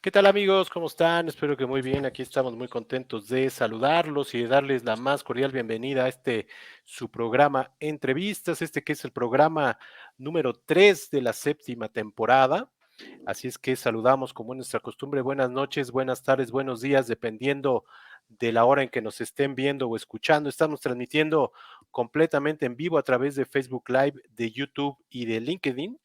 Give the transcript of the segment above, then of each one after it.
¿Qué tal amigos? ¿Cómo están? Espero que muy bien. Aquí estamos muy contentos de saludarlos y de darles la más cordial bienvenida a su programa Entrevistas, que es el programa número 3 de la séptima temporada. Así es que saludamos como es nuestra costumbre. Buenas noches, buenas tardes, buenos días, dependiendo de la hora en que nos estén viendo o escuchando. Estamos transmitiendo completamente en vivo a través de Facebook Live, de YouTube y de LinkedIn.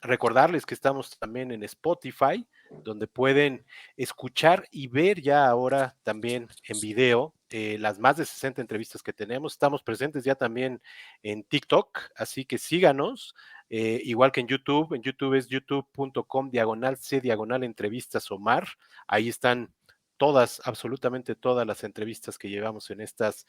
Recordarles que estamos también en Spotify, donde pueden escuchar y ver ya ahora también en video las más de 60 entrevistas que tenemos. Estamos presentes ya también en TikTok, así que síganos, igual que en YouTube es youtube.com/C/entrevistas Omar. Ahí están todas, absolutamente todas las entrevistas que llevamos en estas,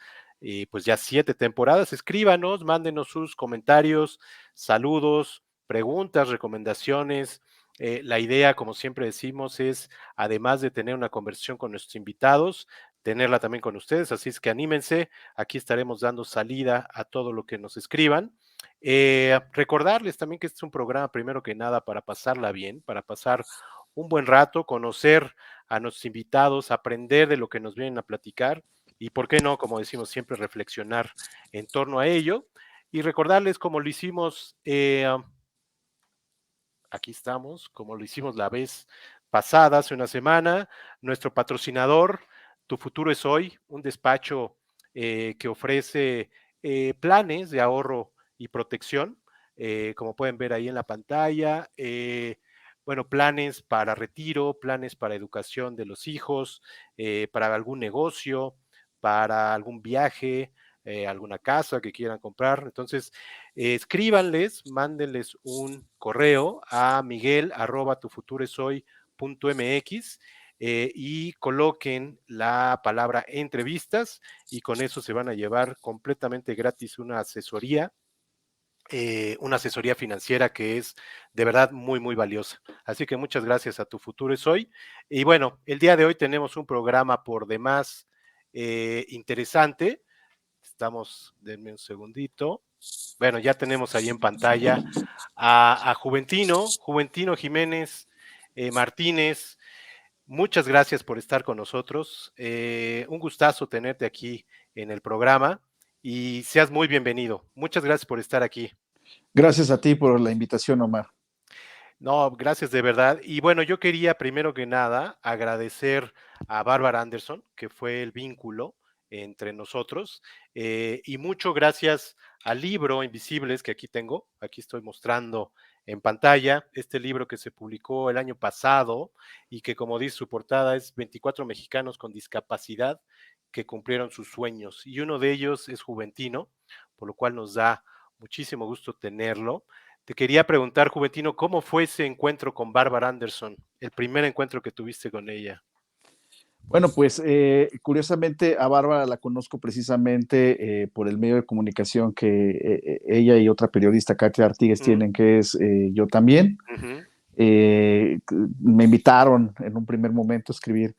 pues ya 7 temporadas. Escríbanos, mándenos sus comentarios, saludos, preguntas, recomendaciones. La idea, como siempre decimos, es, además de tener una conversación con nuestros invitados, tenerla también con ustedes, así es que anímense, aquí estaremos dando salida a todo lo que nos escriban. Recordarles también que este es un programa, primero que nada, para pasarla bien, para pasar un buen rato, conocer a nuestros invitados, aprender de lo que nos vienen a platicar y, ¿por qué no?, como decimos siempre, reflexionar en torno a ello. Y recordarles, como lo hicimos, aquí estamos, como lo hicimos la vez pasada, hace una semana, nuestro patrocinador, Tu Futuro es Hoy, un despacho que ofrece planes de ahorro y protección, como pueden ver ahí en la pantalla. Bueno, planes para retiro, planes para educación de los hijos, para algún negocio, para algún viaje, alguna casa que quieran comprar. Entonces, escríbanles, mándenles un correo a miguel@tufutureshoy.mx y coloquen la palabra entrevistas y con eso se van a llevar completamente gratis una asesoría financiera que es de verdad muy, muy valiosa. Así que muchas gracias a Tu Futuro es Hoy. Y bueno, el día de hoy tenemos un programa por demás interesante. Denme un segundito. Bueno, ya tenemos ahí en pantalla a Juventino Jiménez Martínez. Muchas gracias por estar con nosotros. Un gustazo tenerte aquí en el programa y seas muy bienvenido. Muchas gracias por estar aquí. Gracias a ti por la invitación, Omar. No, gracias de verdad. Y bueno, yo quería primero que nada agradecer a Bárbara Anderson, que fue el vínculo entre nosotros, y mucho gracias al libro Invisibles que aquí tengo, aquí estoy mostrando en pantalla, este libro que se publicó el año pasado y que, como dice su portada, es 24 mexicanos con discapacidad que cumplieron sus sueños, y uno de ellos es Juventino, por lo cual nos da muchísimo gusto tenerlo. Te quería preguntar, Juventino, ¿cómo fue ese encuentro con Bárbara Anderson, el primer encuentro que tuviste con ella? Bueno, pues curiosamente a Bárbara la conozco precisamente por el medio de comunicación que ella y otra periodista, Katia Artigues, Mm, tienen, que es Yo También. ujú, Eh, Me invitaron en un primer momento a escribir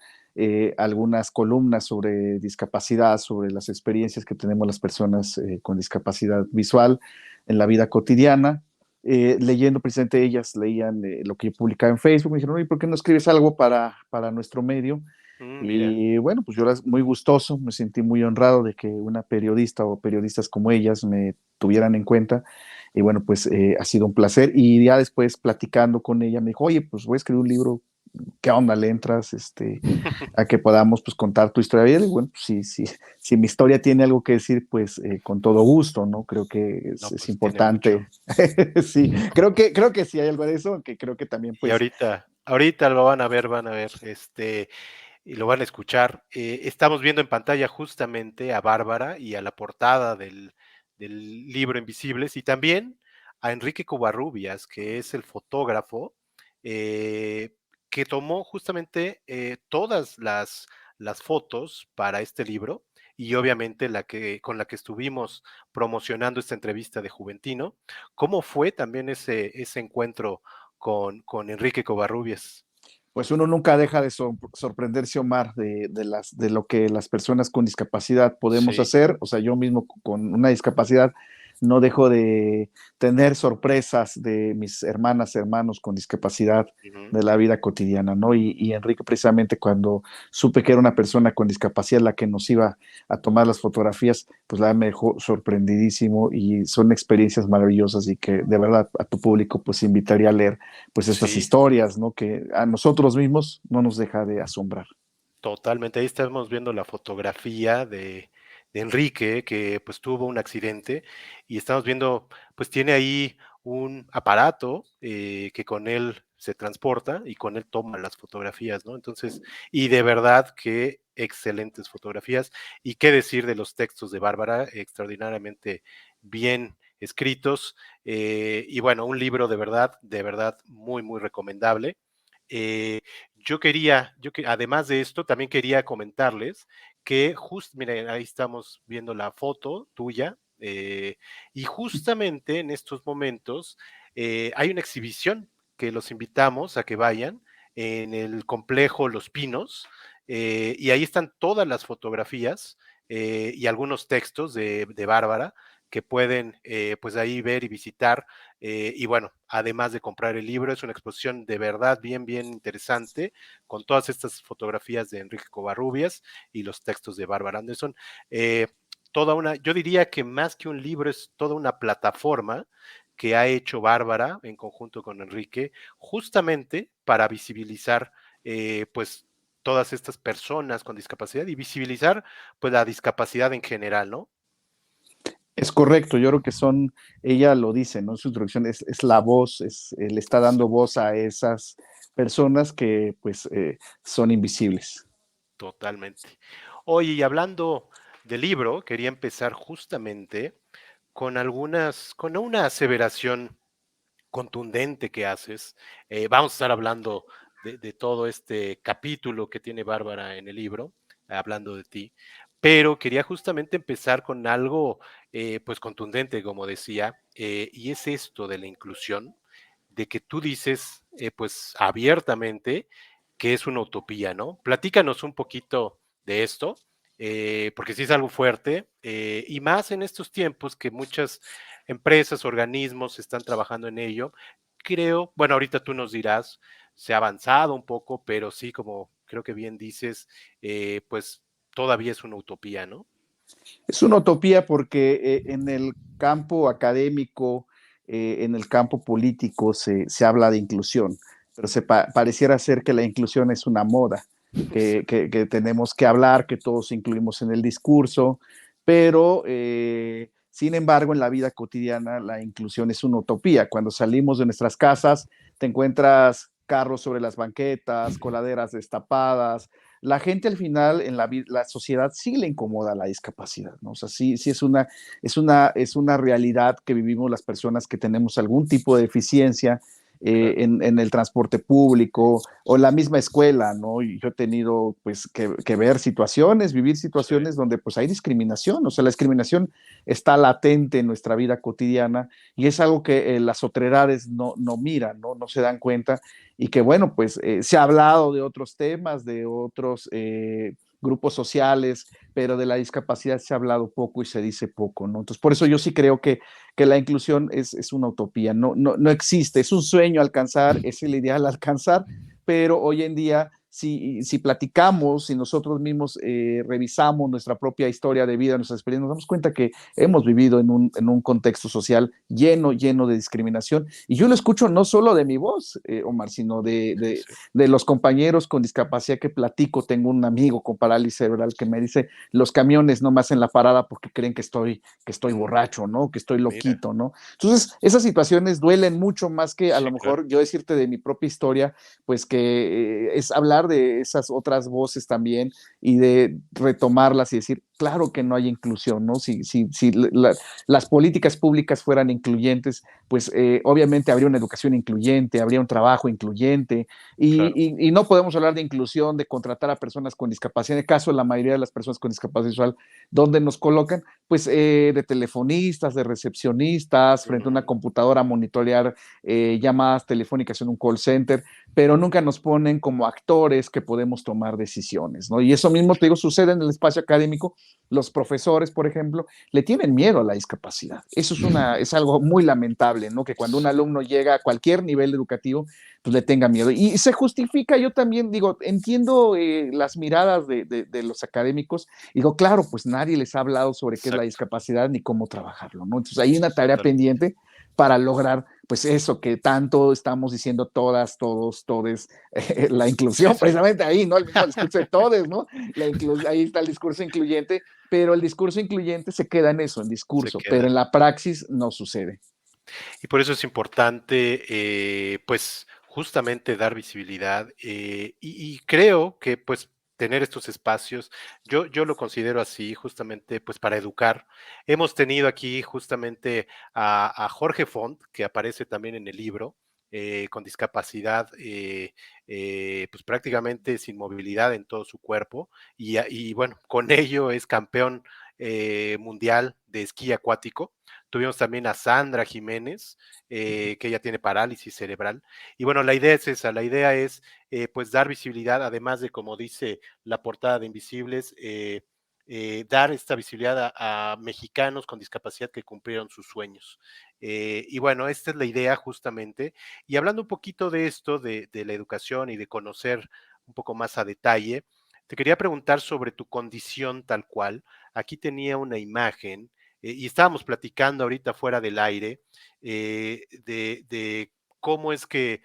algunas columnas sobre discapacidad, sobre las experiencias que tenemos las personas con discapacidad visual en la vida cotidiana. Leyendo precisamente ellas, leían lo que yo publicaba en Facebook, me dijeron, oye, ¿por qué no escribes algo para nuestro medio? mira, Y bueno, pues yo era muy gustoso, me sentí muy honrado de que una periodista o periodistas como ellas me tuvieran en cuenta. Y bueno, pues ha sido un placer. Y ya después platicando con ella, me dijo, oye, pues voy a escribir un libro, ¿qué onda le entras? A que podamos pues contar tu historia. Y bueno, pues, si mi historia tiene algo que decir, pues con todo gusto, ¿no? Creo que no, es pues tiene mucho. importante. Sí, creo que sí hay algo de eso, aunque creo que también Y pues ahorita lo van a ver, y lo van a escuchar. Estamos viendo en pantalla justamente a Bárbara y a la portada del libro Invisibles y también a Enrique Covarrubias, que es el fotógrafo eh, que tomó justamente todas las fotos para este libro y obviamente con la que estuvimos promocionando esta entrevista de Juventino. ¿Cómo fue también ese encuentro con Enrique Covarrubias? pues uno nunca deja de sorprenderse, Omar, de lo que las personas con discapacidad podemos Sí. hacer. O sea, yo mismo con una discapacidad, no dejo de tener sorpresas de mis hermanas, hermanos con discapacidad Ujú. de la vida cotidiana, ¿no? Y Enrique, precisamente cuando supe que era una persona con discapacidad la que nos iba a tomar las fotografías, pues la verdad me dejó sorprendidísimo y son experiencias maravillosas y que de verdad a tu público pues invitaría a leer pues estas Sí, historias, ¿no? Que a nosotros mismos no nos deja de asombrar. totalmente. Ahí estamos viendo la fotografía de Enrique, que pues tuvo un accidente y estamos viendo, pues tiene ahí un aparato que con él se transporta y con él toma las fotografías, ¿no? Entonces, y de verdad que excelentes fotografías. Y qué decir de los textos de Bárbara, extraordinariamente bien escritos. Y bueno, un libro de verdad muy, muy recomendable. Eh, además de esto, también quería comentarles que miren, ahí estamos viendo la foto tuya, y justamente en estos momentos hay una exhibición que los invitamos a que vayan en el complejo Los Pinos, y ahí están todas las fotografías y algunos textos de Bárbara que pueden pues ahí ver y visitar y bueno, además de comprar el libro, es una exposición de verdad bien, bien interesante, con todas estas fotografías de Enrique Covarrubias y los textos de Bárbara Anderson. Eh, yo diría que más que un libro, es toda una plataforma que ha hecho Bárbara en conjunto con Enrique, justamente para visibilizar, pues, todas estas personas con discapacidad y visibilizar, pues, la discapacidad en general, ¿no? Es correcto, yo creo que ella lo dice, ¿no? Su introducción es la voz, le está dando voz a esas personas que pues son invisibles. Totalmente. Oye, y hablando del libro, quería empezar justamente con una aseveración contundente que haces. Vamos a estar hablando de todo este capítulo que tiene Bárbara en el libro, hablando de ti, pero quería justamente empezar con algo, pues contundente, como decía, y es esto de la inclusión, de que tú dices, pues abiertamente, que es una utopía, ¿no? Platícanos un poquito de esto, porque sí es algo fuerte, y más en estos tiempos que muchas empresas, organismos están trabajando en ello. Creo, bueno, ahorita tú nos dirás, se ha avanzado un poco, pero sí, como creo que bien dices, pues todavía es una utopía, ¿no? Es una utopía porque en el campo académico, en el campo político se habla de inclusión, pero pareciera ser que la inclusión es una moda, que tenemos que hablar, que todos incluimos en el discurso, pero sin embargo en la vida cotidiana la inclusión es una utopía. Cuando salimos de nuestras casas te encuentras carros sobre las banquetas, coladeras destapadas, la gente al final en la sociedad sí le incomoda la discapacidad, ¿no? O sea, sí es una realidad que vivimos las personas que tenemos algún tipo de deficiencia Claro, en el transporte público o en la misma escuela, ¿no? Y yo he tenido pues que ver situaciones, vivir sí, situaciones donde pues hay discriminación, o sea, la discriminación está latente en nuestra vida cotidiana y es algo que las autoridades no miran, no se dan cuenta y que bueno, pues se ha hablado de otros temas, de otros grupos sociales, pero de la discapacidad se ha hablado poco y se dice poco, ¿no? Entonces, por eso yo sí, sí creo que la inclusión es una utopía, no existe, es un sueño alcanzar, es el ideal alcanzar, pero hoy en día si platicamos, si nosotros mismos revisamos nuestra propia historia de vida, nuestras experiencias, nos damos cuenta que hemos vivido en un contexto social lleno de discriminación. Y yo lo escucho no solo de mi voz, Omar, sino sí, sí, de los compañeros con discapacidad que platico. Tengo un amigo con parálisis cerebral que me dice, los camiones no me hacen la parada porque creen que estoy mm, borracho, ¿no? Que estoy mira, loquito, ¿no? Entonces, esas situaciones duelen mucho más que a lo sí, claro, mejor yo decirte de mi propia historia, pues que es hablar de esas otras voces también y de retomarlas y decir, claro que no hay inclusión, ¿no? Si las políticas públicas fueran incluyentes, pues obviamente habría una educación incluyente, habría un trabajo incluyente claro, y no podemos hablar de inclusión, de contratar a personas con discapacidad. En el caso de la mayoría de las personas con discapacidad visual, ¿dónde nos colocan? Pues de telefonistas, de recepcionistas, frente a una ujú, computadora a monitorear llamadas telefónicas en un call center, pero nunca nos ponen como actores que podemos tomar decisiones, ¿no? Y eso mismo, te digo, sucede en el espacio académico los profesores, por ejemplo, le tienen miedo a la discapacidad. Eso es algo muy lamentable, ¿no? Que cuando un alumno llega a cualquier nivel educativo, pues le tenga miedo. Y se justifica, yo también digo, entiendo las miradas de los académicos, digo, claro, pues nadie les ha hablado sobre qué es la Exacto, discapacidad ni cómo trabajarlo, ¿no? Entonces hay una tarea totalmente. pendiente para lograr, pues eso que tanto estamos diciendo todas, todos, todes, la Sí, inclusión, sí. precisamente ahí, ¿no? El mismo discurso de todes, ¿no? Ahí está el discurso incluyente, pero el discurso incluyente se queda en eso, en Se discurso, pero queda. en la praxis no sucede. Y por eso es importante, pues, justamente dar visibilidad, y creo que, pues, tener estos espacios, yo lo considero así, justamente, pues, para educar. Hemos tenido aquí justamente a Jorge Font, que aparece también en el libro, con discapacidad, pues, prácticamente sin movilidad en todo su cuerpo, y bueno, con ello es campeón, mundial de esquí acuático. Tuvimos también a Sandra Jiménez, que ella tiene parálisis cerebral. Y bueno, la idea es esa, la idea es pues dar visibilidad, además de, como dice la portada de Invisibles, dar esta visibilidad a mexicanos con discapacidad que cumplieron sus sueños. Y bueno, esta es la idea justamente. Y hablando un poquito de esto, de la educación y de conocer un poco más a detalle, te quería preguntar sobre tu condición tal cual. Aquí tenía una imagen y estábamos platicando ahorita fuera del aire de cómo es que,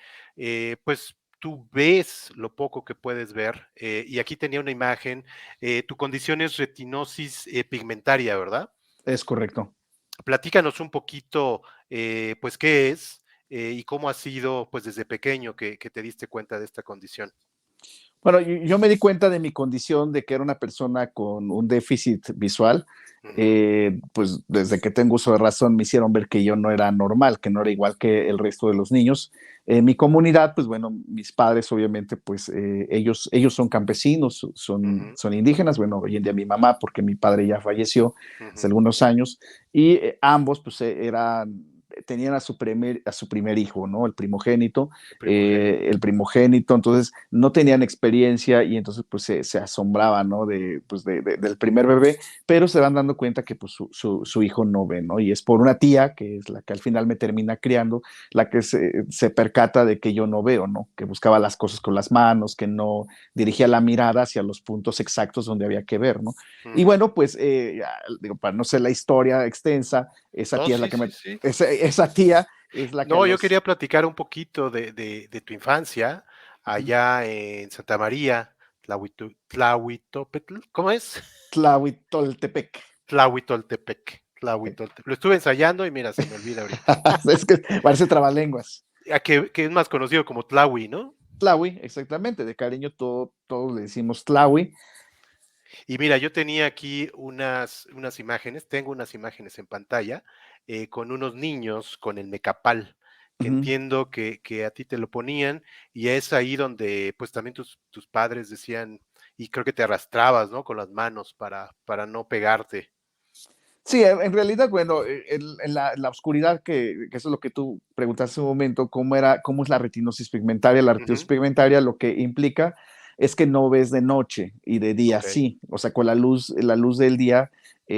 pues, tú ves lo poco que puedes ver, y aquí tenía una imagen, tu condición es retinosis pigmentaria, ¿verdad? Es correcto. Platícanos un poquito, pues, qué es y cómo ha sido, pues, desde pequeño que te diste cuenta de esta condición. Bueno, yo me di cuenta de mi condición de que era una persona con un déficit visual. Ujú, Pues desde que tengo uso de razón me hicieron ver que yo no era normal, que no era igual que el resto de los niños. Mi comunidad, pues bueno, mis padres obviamente, pues ellos son campesinos, ujú, son indígenas, bueno, hoy en día mi mamá, porque mi padre ya falleció hace ujú. algunos años, y ambos pues tenían a su primer hijo, ¿no? El primogénito. El primogénito, entonces no tenían experiencia y entonces pues se asombraban, ¿no? Del primer bebé, pero se van dando cuenta que pues su hijo no ve, ¿no? Y es por una tía, que es la que al final me termina criando, la que se percata de que yo no veo, ¿no? Que buscaba las cosas con las manos, que no dirigía la mirada hacia los puntos exactos donde había que ver, ¿no? Y Ujú. bueno, pues, digo, para no ser la historia extensa, esa No, tía es la sí, que sí, sí. esa tía es la que a No, yo los quería platicar un poquito de tu infancia allá en Santa María, Tlahuitopetl, ¿cómo es? Tlahuitoltepec. Tlahuitoltepec, Tlahuitoltepec. Lo estuve ensayando y mira, se me olvida ahorita. Es que parece trabalenguas. Que es más conocido como Tlahui, ¿no? Tlahui, exactamente, de cariño todos le decimos Tlahui. Y mira, yo tenía aquí unas imágenes, tengo unas imágenes en pantalla con unos niños con el mecapal, Uh que -huh. entiendo que a ti te lo ponían y es ahí donde pues también tus padres decían, y creo que te arrastrabas, ¿no? Con las manos para no pegarte. Sí, en realidad, bueno, la oscuridad, que eso es lo que tú preguntaste hace un momento, cómo es la retinosis pigmentaria. La retinosis Ujú, pigmentaria lo que implica es que no ves de noche y de día ok, sí. O sea, con la luz del día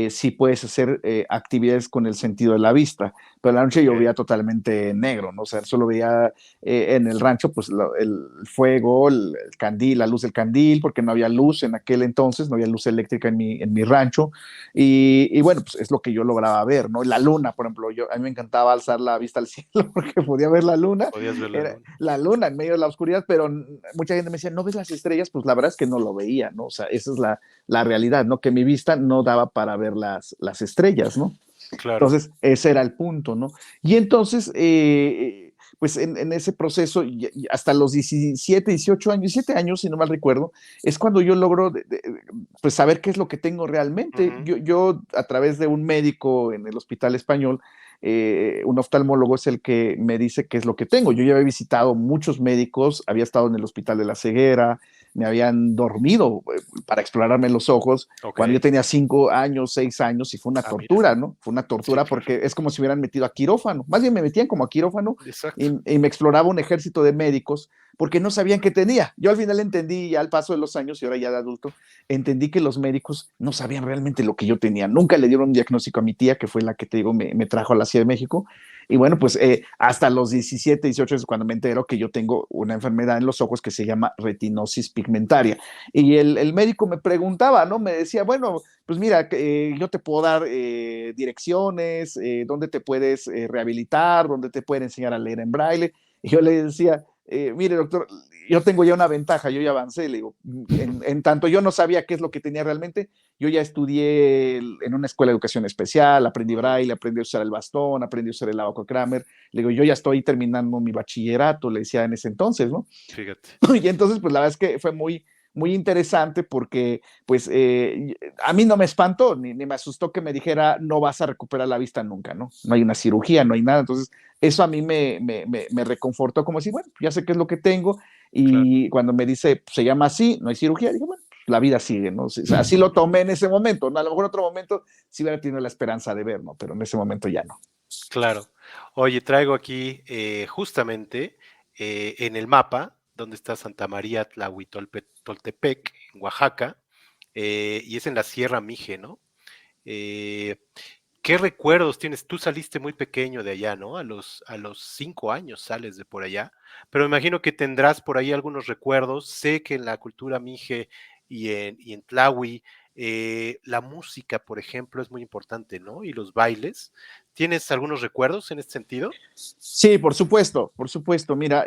sí puedes hacer actividades con el sentido de la vista, pero en la noche yo ok, veía totalmente negro, ¿no? O sea, solo veía en el rancho pues el fuego, el candil, la luz del candil, porque no había luz en aquel entonces, no había luz eléctrica en mi rancho. Y bueno, pues es lo que yo lograba ver, ¿no? La luna, por ejemplo, a mí me encantaba alzar la vista al cielo porque podía ver la luna, podías ver la era luna. la luna en medio de la oscuridad, pero mucha gente me decía, ¿no ves las estrellas? Pues la verdad es que no lo veía, ¿no? O sea, esa es la realidad, ¿no? Que mi vista no daba para ver las estrellas, ¿no? Claro. Entonces, ese era el punto, ¿no? Y entonces, pues en ese proceso, hasta los 17, 18 años, 17 años, si no mal recuerdo, es cuando yo logro pues saber qué es lo que tengo realmente. Ujú, Yo, a través de un médico en el Hospital Español, un oftalmólogo es el que me dice qué es lo que tengo. Yo ya había visitado muchos médicos, había estado en el Hospital de la Ceguera, me habían dormido para explorarme los ojos ok. cuando yo tenía 5 años, 6 años, y fue una Ah, mira. tortura, ¿no? Fue una Sí, tortura claro. porque es como si hubieran metido a quirófano. Más bien me metían como a quirófano Exacto. y me exploraba un ejército de médicos porque no sabían qué tenía. Yo al final entendí, ya al paso de los años y ahora ya de adulto, entendí que los médicos no sabían realmente lo que yo tenía. Nunca le dieron un diagnóstico a mi tía, que fue la que te digo, me trajo a la Ciudad de México. Y bueno, pues hasta los 17, 18 es cuando me entero que yo tengo una enfermedad en los ojos que se llama retinosis pigmentaria. Y el médico me preguntaba, ¿no? Me decía, bueno, pues mira, yo te puedo dar direcciones, dónde te puedes rehabilitar, dónde te pueden enseñar a leer en braille. Y yo le decía, mire, doctor, yo tengo ya una ventaja, yo ya avancé, le digo, en tanto yo no sabía qué es lo que tenía realmente, yo ya estudié en una escuela de educación especial, aprendí braille, aprendí a usar el bastón, aprendí a usar el abaco Kramer, le digo, yo ya estoy terminando mi bachillerato, le decía en ese entonces, ¿no? Fíjate. Y entonces, pues la verdad es que fue muy interesante porque, pues, a mí no me espantó, ni me asustó que me dijera, no vas a recuperar la vista nunca, ¿no? No hay una cirugía, no hay nada. Entonces, eso a mí me reconfortó como decir, bueno, ya sé qué es lo que tengo. Claro. Y cuando me dice, pues, se llama así, no hay cirugía, digo, bueno, la vida sigue, ¿no? O sea, así lo tomé en ese momento, ¿no? A lo mejor en otro momento sí hubiera tenido la esperanza de ver, ¿no? Pero en ese momento ya no. Claro. Oye, traigo aquí justamente en el mapa donde está Santa María Toltepec, en Oaxaca, y es en la Sierra Mije, ¿no? Eh, ¿Qué recuerdos tienes? Tú saliste muy pequeño de allá, ¿no? A los 5 años sales de por allá, pero me imagino que tendrás por ahí algunos recuerdos. Sé que en la cultura mije y en Tlahui, la música, por ejemplo, es muy importante, ¿no? Y los bailes. ¿Tienes algunos recuerdos en este sentido? Sí, por supuesto, por supuesto. Mira,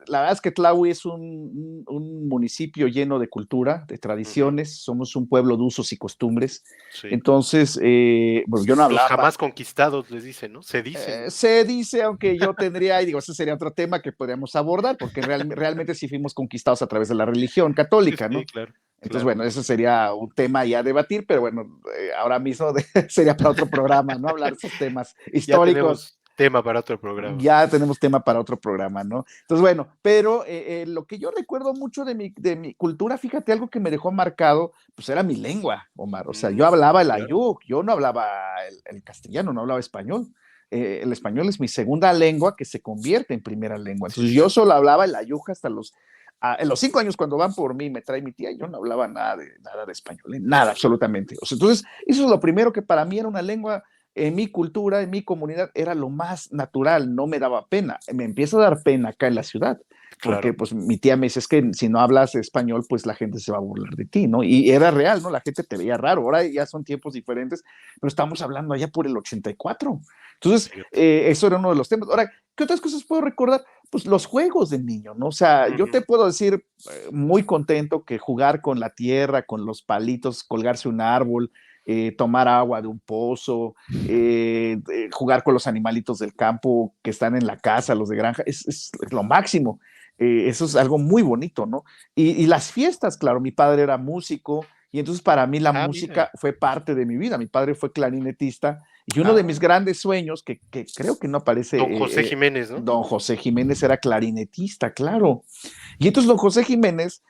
la verdad es que Tlahui es un municipio lleno de cultura, de Ujú, tradiciones, somos un pueblo de usos y costumbres. sí. Entonces, bueno, yo no Los hablaba, jamás conquistados les dicen, ¿no? Se dicen, ¿no? se dice, aunque yo tendría, y digo, ese sería otro tema que podríamos abordar, porque realmente sí fuimos conquistados a través de la religión Sí, católica, sí, ¿no? claro, Entonces, claro. bueno, eso sería un tema ya a debatir, pero bueno, ahora mismo sería para otro programa, ¿no? Hablar de esos temas Ya históricos. tenemos tema para otro programa. Ya tenemos tema para otro programa, ¿no? Entonces, bueno, pero lo que yo recuerdo mucho de mi cultura, fíjate, algo que me dejó marcado, pues era mi lengua, Omar. O sea, yo hablaba el Claro. ayuk, yo no hablaba el castellano, no hablaba español. El español es mi segunda lengua que se convierte en primera lengua. Sí, es Entonces, yo cierto. solo hablaba el ayuk hasta en los 5 años cuando van por mí, me trae mi tía, yo no hablaba nada de español, nada, absolutamente. O sea, entonces, eso es lo primero que para mí era una lengua en mi cultura, en mi comunidad, era lo más natural, no me daba pena. Me empieza a dar pena acá en la ciudad, porque Claro. pues mi tía me dice, es que si no hablas español, pues la gente se va a burlar de ti, ¿no? Y era real, ¿no? La gente te veía raro, ahora ya son tiempos diferentes, pero estamos hablando allá por el 84. Entonces, Fíjate. eso era uno de los temas. Ahora, ¿qué otras cosas puedo recordar? Pues los juegos de niño, ¿no? O sea, yo te Ujú. puedo decir muy contento que jugar con la tierra, con los palitos, colgarse un árbol, tomar agua de un pozo, jugar con los animalitos del campo que están en la casa, los de granja, es lo máximo. Eso es algo muy bonito, ¿no? Y las fiestas, claro, mi padre era músico y entonces para mí la Ah, mira. música fue parte de mi vida. Mi padre fue clarinetista y uno de mis Ah, grandes sueños, que creo que no aparece, don José Jiménez, ¿no? don José Jiménez era clarinetista, claro. Y entonces don José Jiménez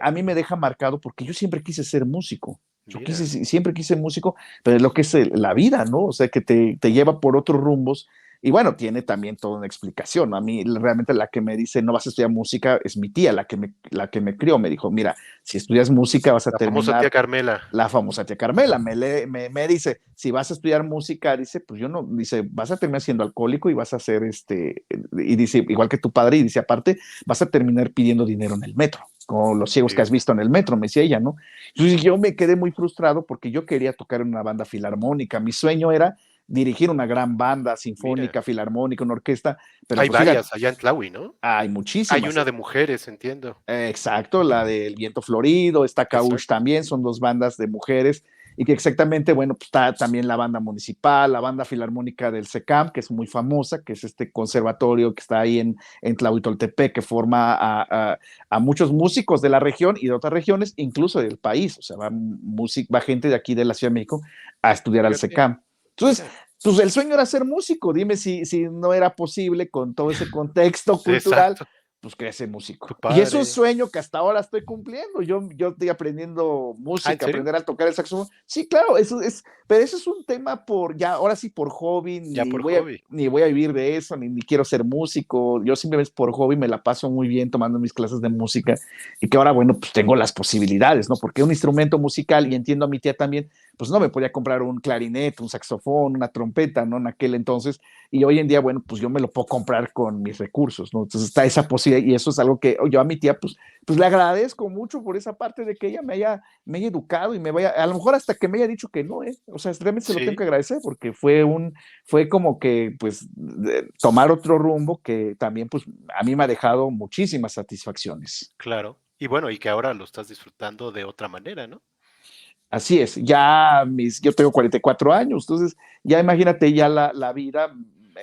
a mí me deja marcado porque yo siempre quise ser músico. Mira. Siempre quise músico, pero es lo que es la vida, ¿no? O sea, que te lleva por otros rumbos. Y bueno, tiene también toda una explicación, ¿no? A mí realmente la que me dice no vas a estudiar música es mi tía, la que me crió. Me dijo, mira, si estudias música vas a La famosa tía terminar Carmela. la famosa tía Carmela. Me dice, si vas a estudiar música, dice, pues yo no, dice, vas a terminar siendo alcohólico y vas a ser y dice, igual que tu padre, y dice, aparte, vas a terminar pidiendo dinero en el metro, como los ciegos que has Fíjate. visto en el metro, me decía ella, ¿no? Entonces yo me quedé muy frustrado porque yo quería tocar en una banda filarmónica. Mi sueño era dirigir una gran banda Mira. sinfónica, filarmónica, una orquesta, pero Hay pues fíjate, varias allá en Tlahui, ¿no? hay Hay muchísimas. una de mujeres, entiendo. Exacto, la del Viento Florido, está Cauch Exacto. también, son dos bandas de mujeres y que exactamente, bueno, pues está también la banda municipal, la banda filarmónica del SECAM, que es muy famosa, que es este conservatorio que está ahí en Tlahuitoltepec, que forma a muchos músicos de la región y de otras regiones, incluso del país, o sea, va gente de aquí de la Ciudad de México a estudiar al Fíjate. SECAM. Entonces, Mira. pues el sueño era ser músico, dime si no era posible con todo ese contexto cultural, Exacto. pues quería ser músico. Tu Y es un padre. sueño que hasta ahora estoy cumpliendo. Yo estoy aprendiendo Ah, ¿en música, serio? aprender a tocar el saxofón. Sí, claro, eso es, pero eso es un tema por, ya, ahora sí por hobby, Ya por hobby. ni voy a vivir de eso, ni quiero ser músico. Yo simplemente por hobby me la paso muy bien tomando mis clases de música y que ahora, bueno, pues tengo las posibilidades, ¿no? Porque un instrumento musical, y entiendo a mi tía también, pues no me podía comprar un clarinete, un saxofón, una trompeta, ¿no? En aquel entonces, y hoy en día, bueno, pues yo me lo puedo comprar con mis recursos, ¿no? Entonces está esa posibilidad y eso es algo que yo a mi tía, pues le agradezco mucho por esa parte de que ella me haya educado y me vaya, a lo mejor hasta que me haya dicho que no, ¿eh? O sea, realmente se lo tengo Sí, que agradecer porque fue como que, pues, tomar otro rumbo que también, pues, a mí me ha dejado muchísimas satisfacciones. claro. Y bueno, y que ahora lo estás disfrutando de otra manera, ¿no? Así es, yo tengo 44 años, entonces ya imagínate, ya la vida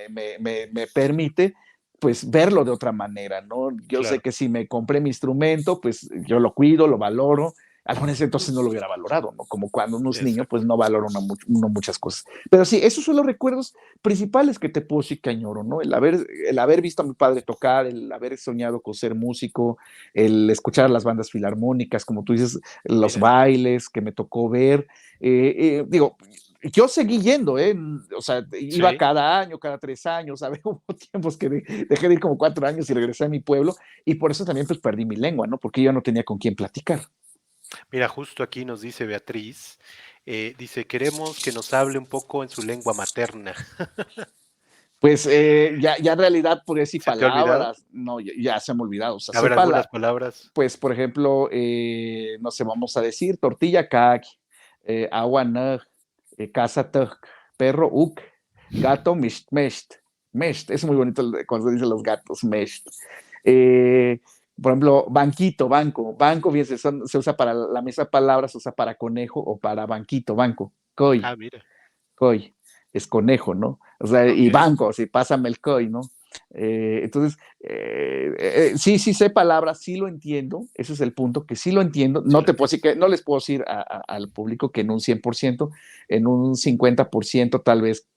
me permite pues verlo de otra manera, ¿no? Yo sé Claro, que si me compré mi instrumento, pues yo lo cuido, lo valoro. A lo mejor en ese entonces no lo hubiera valorado, ¿no? Como cuando uno es niño, pues exacto. no valora uno muchas cosas. Pero sí, esos son los recuerdos principales que te puedo decir que añoro, ¿no? El haber visto a mi padre tocar, el haber soñado con ser músico, el escuchar las bandas filarmónicas, como tú dices, los Mira, bailes que me tocó ver. Digo, yo seguí yendo, ¿eh? O sea, iba sí. cada año, cada 3 años, ¿sabes? Hubo tiempos que dejé de ir como 4 años y regresé a mi pueblo y por eso también pues perdí mi lengua, ¿no? Porque yo no tenía con quién platicar. Mira, justo aquí nos dice Beatriz, dice, queremos que nos hable un poco en su lengua materna. Pues ya en realidad por decir ¿Se te ha olvidado? palabras, no, ya se me ha olvidado. O sea, A ver, sepa algunas palabras. pues por ejemplo, no sé, vamos a decir tortilla kak, agua nag, casa tuk, perro uk, gato misht mesht. Mesht, es muy bonito cuando se dicen los gatos, mesht. Eh, por ejemplo, banquito, banco. Banco, fíjense, se usa para la misma palabra, se usa para conejo o para banquito, banco. Koi, Ah, mira, koi, es conejo, ¿no? O sea, y ok. banco, si pásame el koi, ¿no? Entonces, sí, sí sé palabras, sí lo entiendo, ese es el punto, que sí lo entiendo, Sí no lo te puedo decir entiendes. que, no les puedo decir al público que en un 100%, en un 50% tal vez,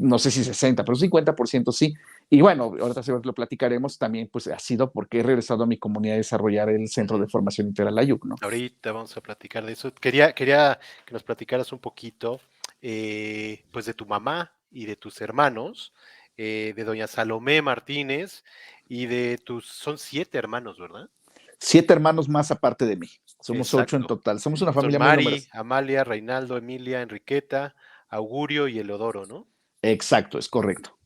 no sé si 60, pero 50% sí, y bueno, ahorita se lo platicaremos también, pues ha sido porque he regresado a mi comunidad a desarrollar el Centro de Ujú. Formación Integral Ayuc, ¿no? Ahorita vamos a platicar de eso. Quería que nos platicaras un poquito, pues, de tu mamá y de tus hermanos, de doña Salomé Martínez y de son 7 hermanos, ¿verdad? 7 hermanos más aparte de mí, somos 8 en Exacto. total, somos una Son familia muy Mari, numerosa. Amalia, Reinaldo, Emilia, Enriqueta, Augurio y Eleodoro, ¿no? Exacto, es correcto.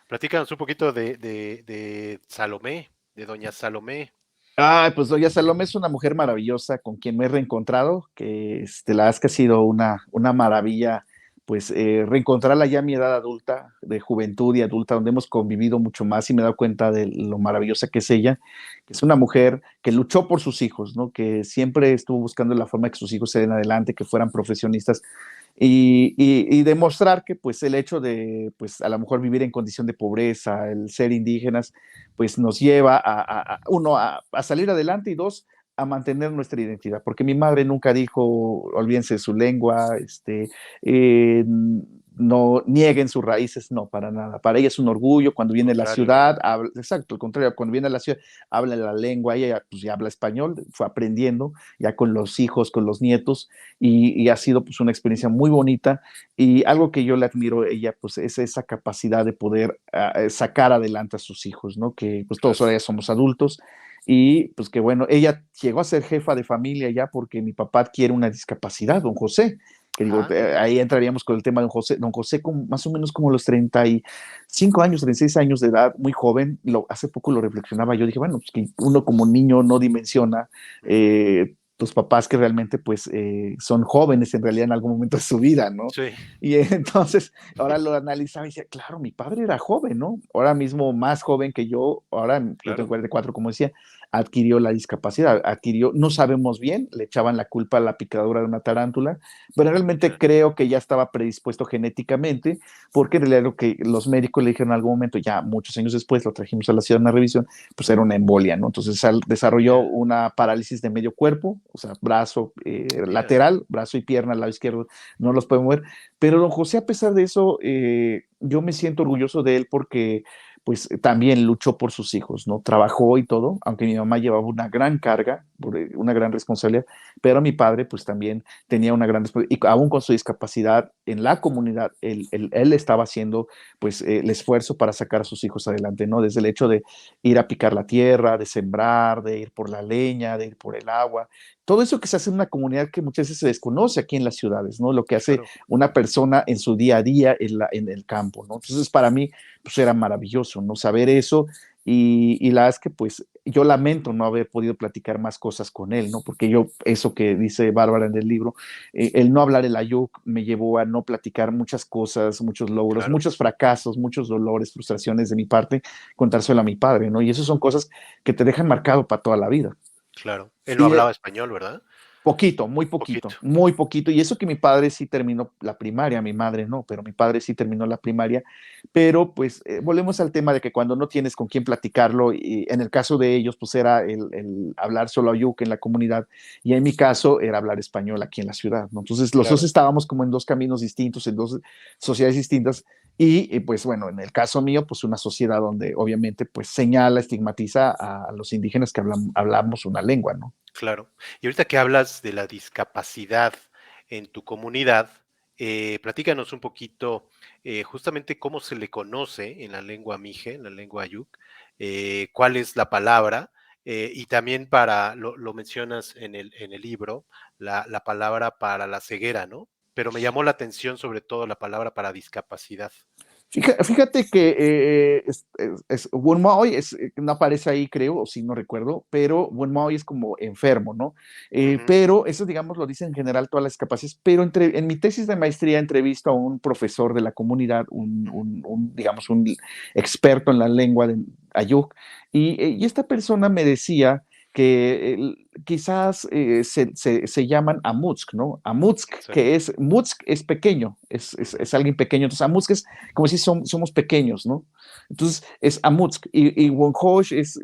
Platícanos un poquito de Salomé, de doña Salomé. Ay, pues doña Salomé es una mujer maravillosa con quien me he reencontrado, que la verdad es que ha sido una maravilla, pues reencontrarla ya a mi edad adulta, de juventud y adulta, donde hemos convivido mucho más y me he dado cuenta de lo maravillosa que es ella, que es una mujer que luchó por sus hijos, ¿no? Que siempre estuvo buscando la forma de que sus hijos se den adelante, que fueran profesionistas y demostrar que pues el hecho de pues a lo mejor vivir en condición de pobreza, el ser indígenas, pues nos lleva uno, a salir adelante y dos, a mantener nuestra identidad, porque mi madre nunca dijo, olvídense de su lengua, no nieguen sus raíces, no, para nada. Para ella es un orgullo cuando viene a la Contrario, ¿no? ciudad, exacto, al contrario, cuando viene a la ciudad, habla la lengua, ella pues ya habla español, fue aprendiendo ya con los hijos, con los nietos, y ha sido pues una experiencia muy bonita y algo que yo le admiro a ella pues es esa capacidad de poder sacar adelante a sus hijos, ¿no? Que pues todos Claro. ahora ya somos adultos y pues que bueno, ella llegó a ser jefa de familia ya porque mi papá adquiere una discapacidad, don José, que digo, Ah, mira. ahí entraríamos con el tema de don José con más o menos como los 35 años, 36 años de edad, muy joven, hace poco lo reflexionaba, yo dije, bueno, pues que uno como niño no dimensiona Ujú. tus papás que realmente pues son jóvenes en realidad en algún momento de su vida, ¿no? Sí, Y entonces ahora lo analizaba y decía, claro, mi padre era joven, ¿no? Ahora mismo más joven que yo tengo claro. 44, como decía, adquirió la discapacidad, no sabemos bien, le echaban la culpa a la picadura de una tarántula, pero realmente Mira, creo que ya estaba predispuesto genéticamente, porque en realidad lo que los médicos le dijeron en algún momento, ya muchos años después, lo trajimos a la ciudad en una revisión, pues era una embolia, ¿no? Entonces desarrolló ya, una parálisis de medio cuerpo, o sea, brazo mira. lateral, brazo y pierna al lado izquierdo, no los puede mover, pero don José, a pesar de eso, yo me siento orgulloso de él porque pues también luchó por sus hijos, ¿no? Trabajó y todo, aunque mi mamá llevaba una gran carga, una gran responsabilidad, pero mi padre pues también tenía una gran responsabilidad, y aún con su discapacidad en la comunidad, él estaba haciendo pues el esfuerzo para sacar a sus hijos adelante, ¿no? Desde el hecho de ir a picar la tierra, de sembrar, de ir por la leña, de ir por el agua, todo eso que se hace en una comunidad que muchas veces se desconoce aquí en las ciudades, ¿no? Lo que hace Claro, una persona en su día a día en el campo, ¿no? Entonces, para mí, pues era maravilloso, ¿no? Saber eso, y la verdad es que, pues, yo lamento no haber podido platicar más cosas con él, ¿no? Porque yo, eso que dice Bárbara en el libro, el no hablar el Ayuk me llevó a no platicar muchas cosas, muchos logros, claro, muchos fracasos, muchos dolores, frustraciones de mi parte, contárselo a mi padre, ¿no? Y eso son cosas que te dejan marcado para toda la vida. claro. Él no Y hablaba español, ¿verdad? poquito, Poquito. muy poquito. Y eso que mi padre sí terminó la primaria, mi madre no, pero mi padre sí terminó la primaria. Pero pues volvemos al tema de que cuando no tienes con quién platicarlo, y en el caso de ellos, pues era el hablar solo ayuque en la comunidad, y en mi caso era hablar español aquí en la ciudad, ¿no? Entonces los dos Claro, estábamos como en dos caminos distintos, en dos sociedades distintas. Y pues bueno, en el caso mío, pues una sociedad donde obviamente pues señala, estigmatiza a los indígenas que hablamos una lengua, ¿no? claro. Y ahorita que hablas de la discapacidad en tu comunidad, platícanos un poquito justamente cómo se le conoce en la lengua mije, en la lengua ayuk, cuál es la palabra, y también lo mencionas en el libro, la palabra para la ceguera, ¿no? Pero me llamó la atención sobre todo la palabra para discapacidad. Fíjate que Wunmaoy no aparece ahí, creo, o si no recuerdo, pero Wunmaoy es como enfermo, ¿no? Ujú, Pero eso, digamos, lo dice en general todas las discapacidades, pero en mi tesis de maestría entrevisto a un profesor de la comunidad, digamos, un experto en la lengua de Ayuk, y esta persona me decía que quizás se llaman Amutsk, ¿no? Amutsk, que exacto. es, Mutsk es pequeño, Ujú, es alguien pequeño, entonces Amutsk es como si somos pequeños, ¿no? Entonces es Amutsk, y Wonhosh es,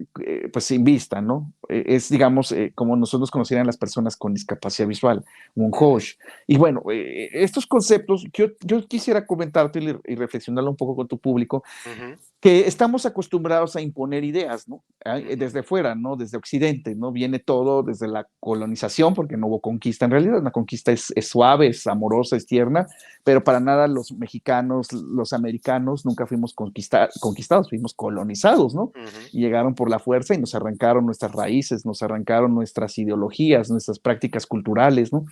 pues, sin vista, ¿no? Es, digamos, como nosotros conocieran las personas con discapacidad visual, ujú, Wonhosh. Y bueno, estos conceptos, yo quisiera comentarte y reflexionarlo un poco con tu público, ujú, que estamos acostumbrados a imponer ideas, ¿no? ujú, Desde fuera, ¿no? Desde Occidente, ¿no? Viene todo desde la colonización, porque no hubo conquista en realidad, una conquista es suave, es amorosa, es tierna, pero para nada los mexicanos, los americanos, nunca fuimos conquistados, fuimos colonizados, ¿no? ujú, Y llegaron por la fuerza y nos arrancaron nuestras raíces, nos arrancaron nuestras ideologías, nuestras prácticas culturales, ¿no?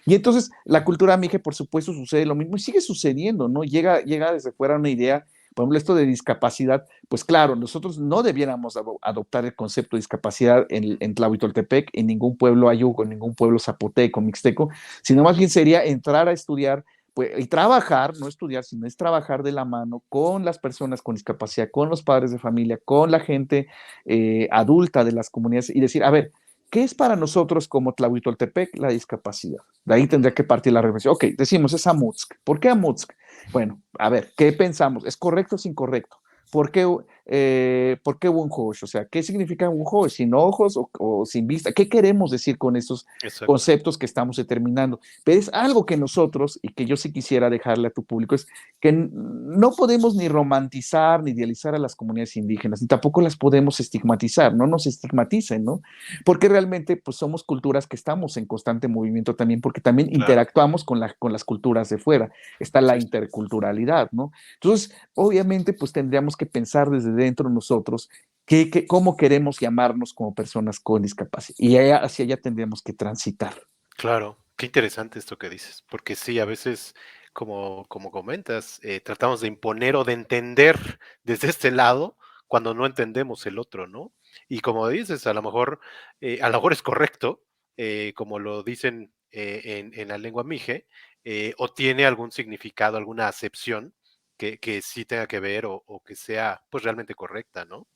Y entonces la cultura mije, por supuesto, sucede lo mismo y sigue sucediendo, ¿no? Llega desde fuera una idea, por ejemplo, esto de discapacidad, pues claro, nosotros no debiéramos adoptar el concepto de discapacidad en Tlahuitoltepec, en ningún pueblo ayugo, en ningún pueblo zapoteco, mixteco, sino más ujú, bien sería entrar a estudiar, pues, y trabajar, no estudiar, sino es trabajar de la mano con las personas con discapacidad, con los padres de familia, con la gente adulta de las comunidades, y decir, a ver, ¿qué es para nosotros como Tlahuitoltepec la discapacidad? De ahí tendría ujú, que partir la reflexión. Ok, decimos, es Amutsk. ¿Por qué Amutsk? Bueno, a ver, ¿qué pensamos? ¿Es correcto o es incorrecto? ¿Por qué Wunhosh? O sea, ¿qué significa Wunhosh? ¿Sin ojos o sin vista? ¿Qué queremos decir con estos exacto. conceptos que estamos determinando? Pero es algo que nosotros, y que yo sí quisiera dejarle a tu público, es que no podemos ni romantizar ni idealizar a las comunidades indígenas, ni tampoco las podemos estigmatizar, no nos estigmaticen, ¿no? Porque realmente pues somos culturas que estamos en constante movimiento también, porque también Claro. interactuamos con las culturas de fuera, está la Sí, sí. interculturalidad, ¿no? Entonces, obviamente pues tendríamos que pensar desde dentro nosotros cómo queremos llamarnos como personas con discapacidad, y hacia allá tendríamos que transitar. Claro, qué interesante esto que dices, porque sí, a veces, como comentas, tratamos de imponer o de entender desde este lado cuando no entendemos el otro, ¿no? Y como dices, a lo mejor es correcto, como lo dicen en la lengua mije, o tiene algún significado, alguna acepción que sí tenga que ver o que sea pues realmente correcta, ¿no?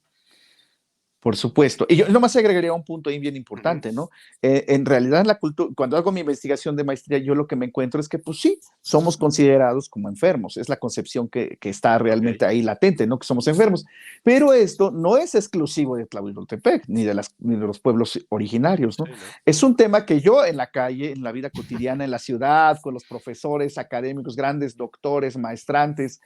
Por supuesto. Y yo nomás agregaría un punto ahí bien Ujú, importante, ¿no? En realidad, en la cultura, cuando hago mi investigación de maestría, yo lo que me encuentro es que, pues sí, somos considerados como enfermos. Es la concepción que está ok, realmente ahí latente, ¿no? Que somos enfermos. Pero esto no es exclusivo de Tlahuitoltepec, ni de los pueblos originarios, ¿no? sí, ¿no? Es un tema que yo en la calle, en la vida cotidiana, en la ciudad, con los profesores académicos, grandes doctores, maestrantes,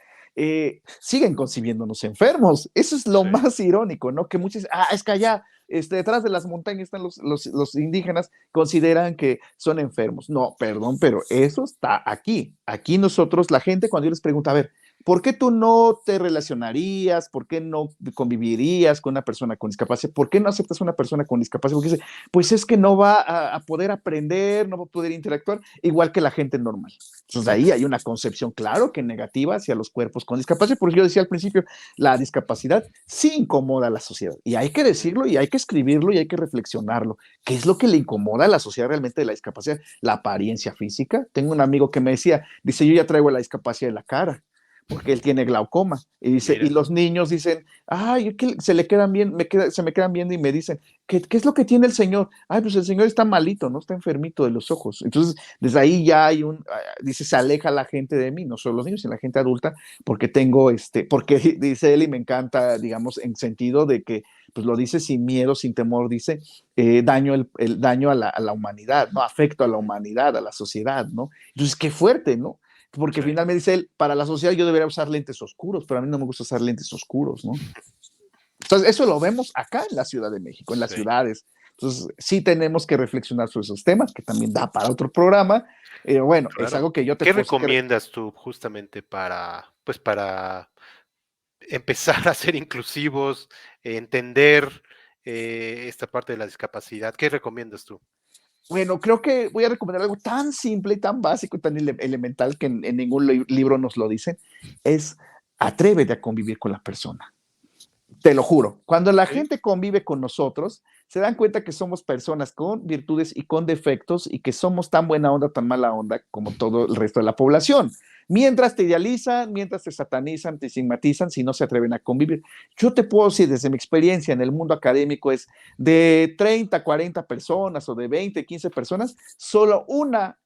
siguen concibiéndonos enfermos. Eso es lo Sí, más irónico, ¿no? Que muchos, es que allá, detrás de las montañas están los indígenas, consideran que son enfermos. No, perdón, pero eso está aquí. Aquí nosotros, la gente, cuando yo les pregunto, a ver, ¿por qué tú no te relacionarías? ¿Por qué no convivirías con una persona con discapacidad? ¿Por qué no aceptas a una persona con discapacidad? Porque dice, pues es que no va a poder aprender, no va a poder interactuar, igual que la gente normal. Entonces ahí hay una concepción, claro, que negativa hacia los cuerpos con discapacidad. Por eso yo decía al principio, la discapacidad sí incomoda a la sociedad. Y hay que decirlo, y hay que escribirlo, y hay que reflexionarlo. ¿Qué es lo que le incomoda a la sociedad realmente de la discapacidad? La apariencia física. Tengo un amigo que me decía, dice, yo ya traigo la discapacidad de la cara porque él tiene glaucoma. Y dice, y mira, los niños dicen, ay, que se le quedan bien, se me quedan viendo y me dicen, ¿qué es lo que tiene el señor? Ay, pues el señor está malito, ¿no? Está enfermito de los ojos. Entonces, desde ahí ya hay dice, se aleja la gente de mí, no solo los niños, sino la gente adulta, porque tengo porque dice él y me encanta, digamos, en sentido de que, pues lo dice sin miedo, sin temor, dice, daño, el daño a la humanidad, ¿no? Afecto a la humanidad, a la sociedad, ¿no? Entonces, qué fuerte, ¿no? Porque sí, finalmente dice él, para la sociedad yo debería usar lentes oscuros, pero a mí no me gusta usar lentes oscuros, ¿no? Entonces, eso lo vemos acá en la Ciudad de México, en las sí. ciudades. Entonces, sí tenemos que reflexionar sobre esos temas, que también da para otro programa. Bueno, es Claro. algo que yo te ¿Qué puedo decir que recomiendas tú justamente para, pues para empezar a ser inclusivos, entender esta parte de la discapacidad? ¿Qué recomiendas tú? bueno, creo que voy a recomendar algo tan simple, tan básico, tan elemental que en ningún libro nos lo dicen, es atrévete a convivir con la persona. Te lo juro, cuando la Sí, gente convive con nosotros, se dan cuenta que somos personas con virtudes y con defectos y que somos tan buena onda, tan mala onda como todo el resto de la población. Mientras te idealizan, mientras te satanizan, te estigmatizan, si no se atreven a convivir. Yo te puedo decir, desde mi experiencia en el mundo académico, es de 30, 40 personas o de 20, 15 personas, solo una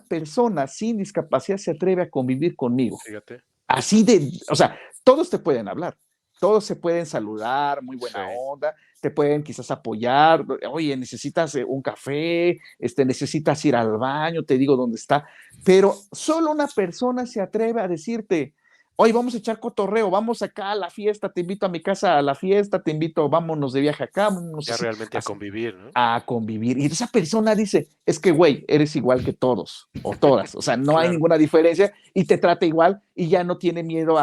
persona sin discapacidad se atreve a convivir conmigo. fíjate. Así de, o sea, todos te pueden hablar, todos se pueden saludar, muy Sí, buena onda, te pueden quizás apoyar, oye, necesitas un café, necesitas ir al baño, te digo dónde está, pero solo una persona se atreve a decirte, oye, vamos a echar cotorreo, vamos acá a la fiesta, te invito a mi casa a la fiesta, te invito, vámonos de viaje acá, vámonos ya así, realmente a convivir, ¿no? a convivir. Y esa persona dice, es que, güey, eres igual que todos o todas. O sea, no hay Claro, ninguna diferencia y te trata igual y ya no tiene miedo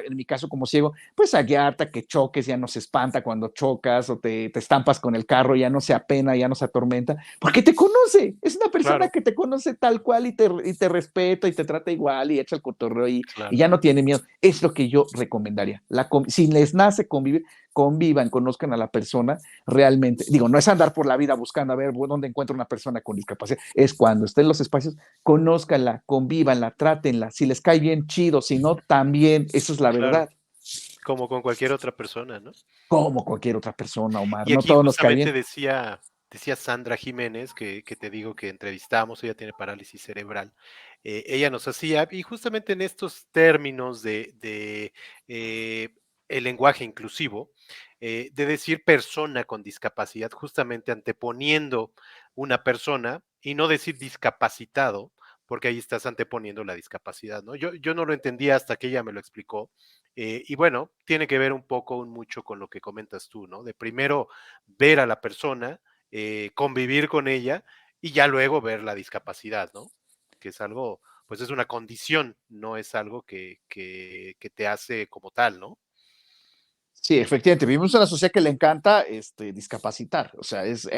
en mi caso como ciego, pues a guiarte, a que choques, ya no se espanta cuando chocas o te estampas con el carro, ya no se apena, ya no se atormenta, porque te conoce. Es una persona claro, que te conoce tal cual y te respeta y te trata igual y echa el cotorreo y claro. ya no tiene miedo. Es lo que yo recomendaría. Si les nace convivir, convivan, conozcan a la persona realmente, digo, no es andar por la vida buscando a ver dónde encuentro una persona con discapacidad, es cuando esté en los espacios, conózcanla, convívanla, trátenla, si les cae bien, chido, si no, también, eso es la Claro, verdad, como con cualquier otra persona, ¿no? como cualquier otra persona, Omar, Y no aquí todo nos cae justamente bien. decía Sandra Jiménez, que te digo que entrevistamos, ella tiene parálisis cerebral, ella nos hacía, y justamente en estos términos el lenguaje inclusivo, de decir persona con discapacidad, justamente anteponiendo una persona y no decir discapacitado, porque ahí estás anteponiendo la discapacidad, ¿no? Yo no lo entendía hasta que ella me lo explicó. Y bueno, tiene que ver un poco, mucho con lo que comentas tú, ¿no? De primero ver a la persona, convivir con ella y ya luego ver la discapacidad, ¿no? Que es algo, pues es una condición, no es algo que te hace como tal, ¿no? Sí, efectivamente, vivimos en una sociedad que le encanta discapacitar, o sea, Ujú,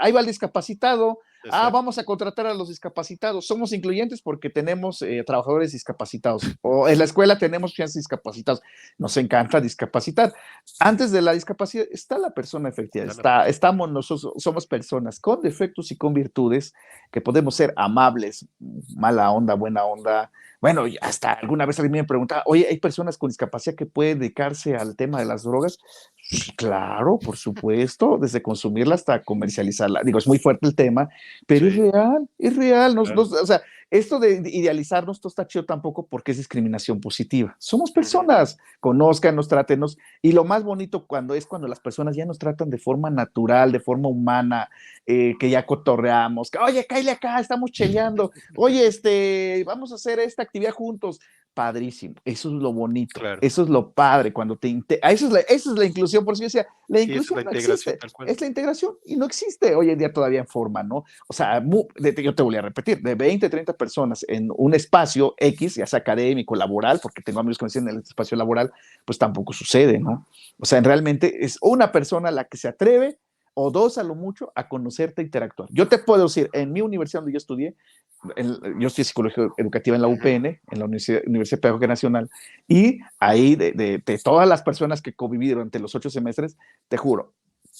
ahí va el discapacitado, exacto, vamos a contratar a los discapacitados, somos incluyentes porque tenemos trabajadores discapacitados, o en la escuela tenemos estudiantes discapacitados, nos encanta discapacitar. Antes de la discapacidad está la persona efectiva, está la persona. estamos nosotros, somos personas con defectos y con virtudes que podemos ser amables, mala onda, buena onda, bueno, hasta alguna vez alguien me preguntaba, oye, ¿hay personas con discapacidad que pueden dedicarse al tema de las drogas? Sí, claro, por supuesto, desde consumirla hasta comercializarla. Digo, es muy fuerte el tema, pero Sí, es real. claro. O sea, esto de idealizarnos no está chido tampoco porque es discriminación positiva. Somos Ujú, personas, conózcanos, trátenos. Y lo más bonito cuando las personas ya nos tratan de forma natural, de forma humana, que ya cotorreamos, que, oye, cállate acá, estamos cheleando, oye, vamos a hacer esta actividad juntos. padrísimo. Eso es lo bonito, claro. eso es lo padre, cuando eso es la inclusión, por eso yo decía, la Sí, esa es inclusión la no integración existe, tal cual. es la integración y no existe hoy en día todavía en forma, ¿no? O sea, yo te voy a repetir, de 20, 30 personas en un espacio X, ya sea académico, laboral, porque tengo amigos que me dicen en el espacio laboral, pues tampoco sucede, ¿no? O sea, realmente es una persona la que se atreve o dos a lo mucho a conocerte e interactuar. Yo te puedo decir, en mi universidad donde yo estudié, yo estoy psicología educativa en la UPN, en la Universidad Pedagógica Nacional, y ahí de todas las personas que conviví durante los 8 semestres, te juro,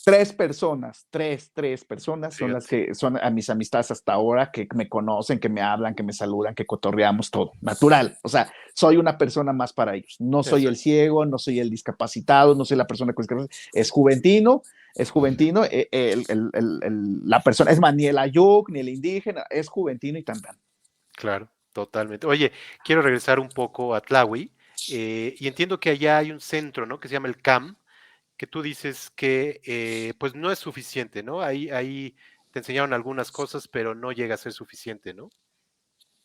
tres personas son las Fíjate. que son a mis amistades hasta ahora, que me conocen, que me hablan, que me saludan, que cotorreamos todo, natural. O sea, soy una persona más para ellos. No soy el Exacto. ciego, no soy el discapacitado, no soy la persona con discapacidad, es juventino, la persona, es más, ni el ayuk, ni el indígena, es juventino y tan tan. Claro, totalmente. Oye, quiero regresar un poco a Tlahui, y entiendo que allá hay un centro, ¿no? Que se llama el CAM, que tú dices que pues no es suficiente, ¿no? Ahí te enseñaron algunas cosas, pero no llega a ser suficiente, ¿no?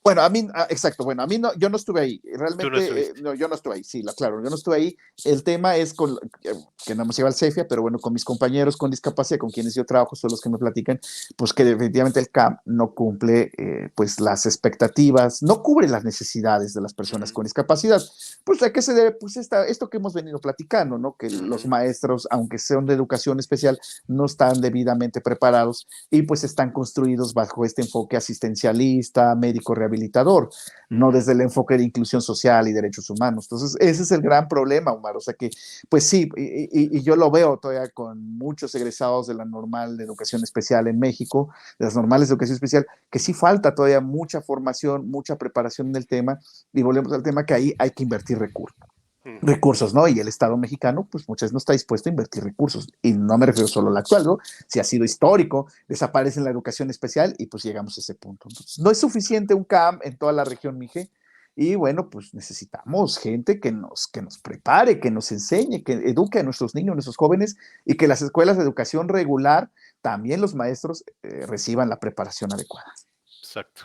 Bueno, a mí, exacto, bueno, a mí no, yo no estuve ahí, Tú no realmente, estuviste. no, yo no estuve ahí, sí, claro, yo no estuve ahí. El tema es que no me lleva al CEFIA, pero bueno, con mis compañeros con discapacidad, con quienes yo trabajo, son los que me platican, pues que definitivamente el CAM no cumple, pues las expectativas, no cubre las necesidades de las personas Ujú, con discapacidad. Pues a qué se debe, pues esto que hemos venido platicando, ¿no? Que los ujú, maestros, aunque sean de educación especial, no están debidamente preparados y pues están construidos bajo este enfoque asistencialista, médico rehabilitador, no ujú. desde el enfoque de inclusión social y derechos humanos. Entonces, ese es el gran problema, Omar. O sea que, pues sí, y yo lo veo todavía con muchos egresados de la normal de educación especial en México, de las normales de educación especial, que sí falta todavía mucha formación, mucha preparación en el tema, y volvemos al tema que ahí hay que invertir Ujú, recursos, ¿no? Y el Estado mexicano, pues muchas veces no está dispuesto a invertir recursos. Y no me refiero solo al actual, ¿no? Si ha sido histórico, desaparece la educación especial y pues llegamos a ese punto. Entonces, no es suficiente un CAM en toda la región Mije. Y bueno, pues necesitamos gente que nos prepare, que nos enseñe, que eduque a nuestros niños, a nuestros jóvenes y que las escuelas de educación regular, también los maestros, reciban la preparación adecuada. exacto.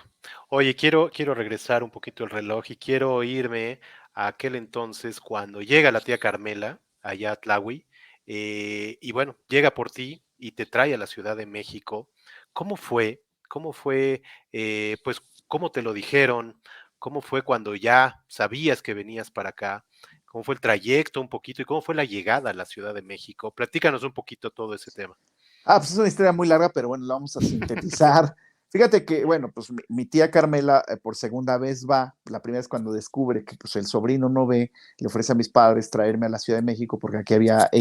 Oye, quiero regresar un poquito el reloj y quiero irme a aquel entonces cuando llega la tía Carmela allá a Tlahui, y bueno, llega por ti y te trae a la Ciudad de México. ¿Cómo fue? ¿Cómo fue? Pues, ¿cómo te lo dijeron? ¿Cómo fue cuando ya sabías que venías para acá? ¿Cómo fue el trayecto un poquito y cómo fue la llegada a la Ciudad de México? Platícanos un poquito todo ese tema. Pues es una historia muy larga, pero bueno, la vamos a sintetizar. Fíjate que, bueno, pues mi tía Carmela por segunda vez va, la primera vez cuando descubre que pues el sobrino no ve, le ofrece a mis padres traerme a la Ciudad de México porque aquí ella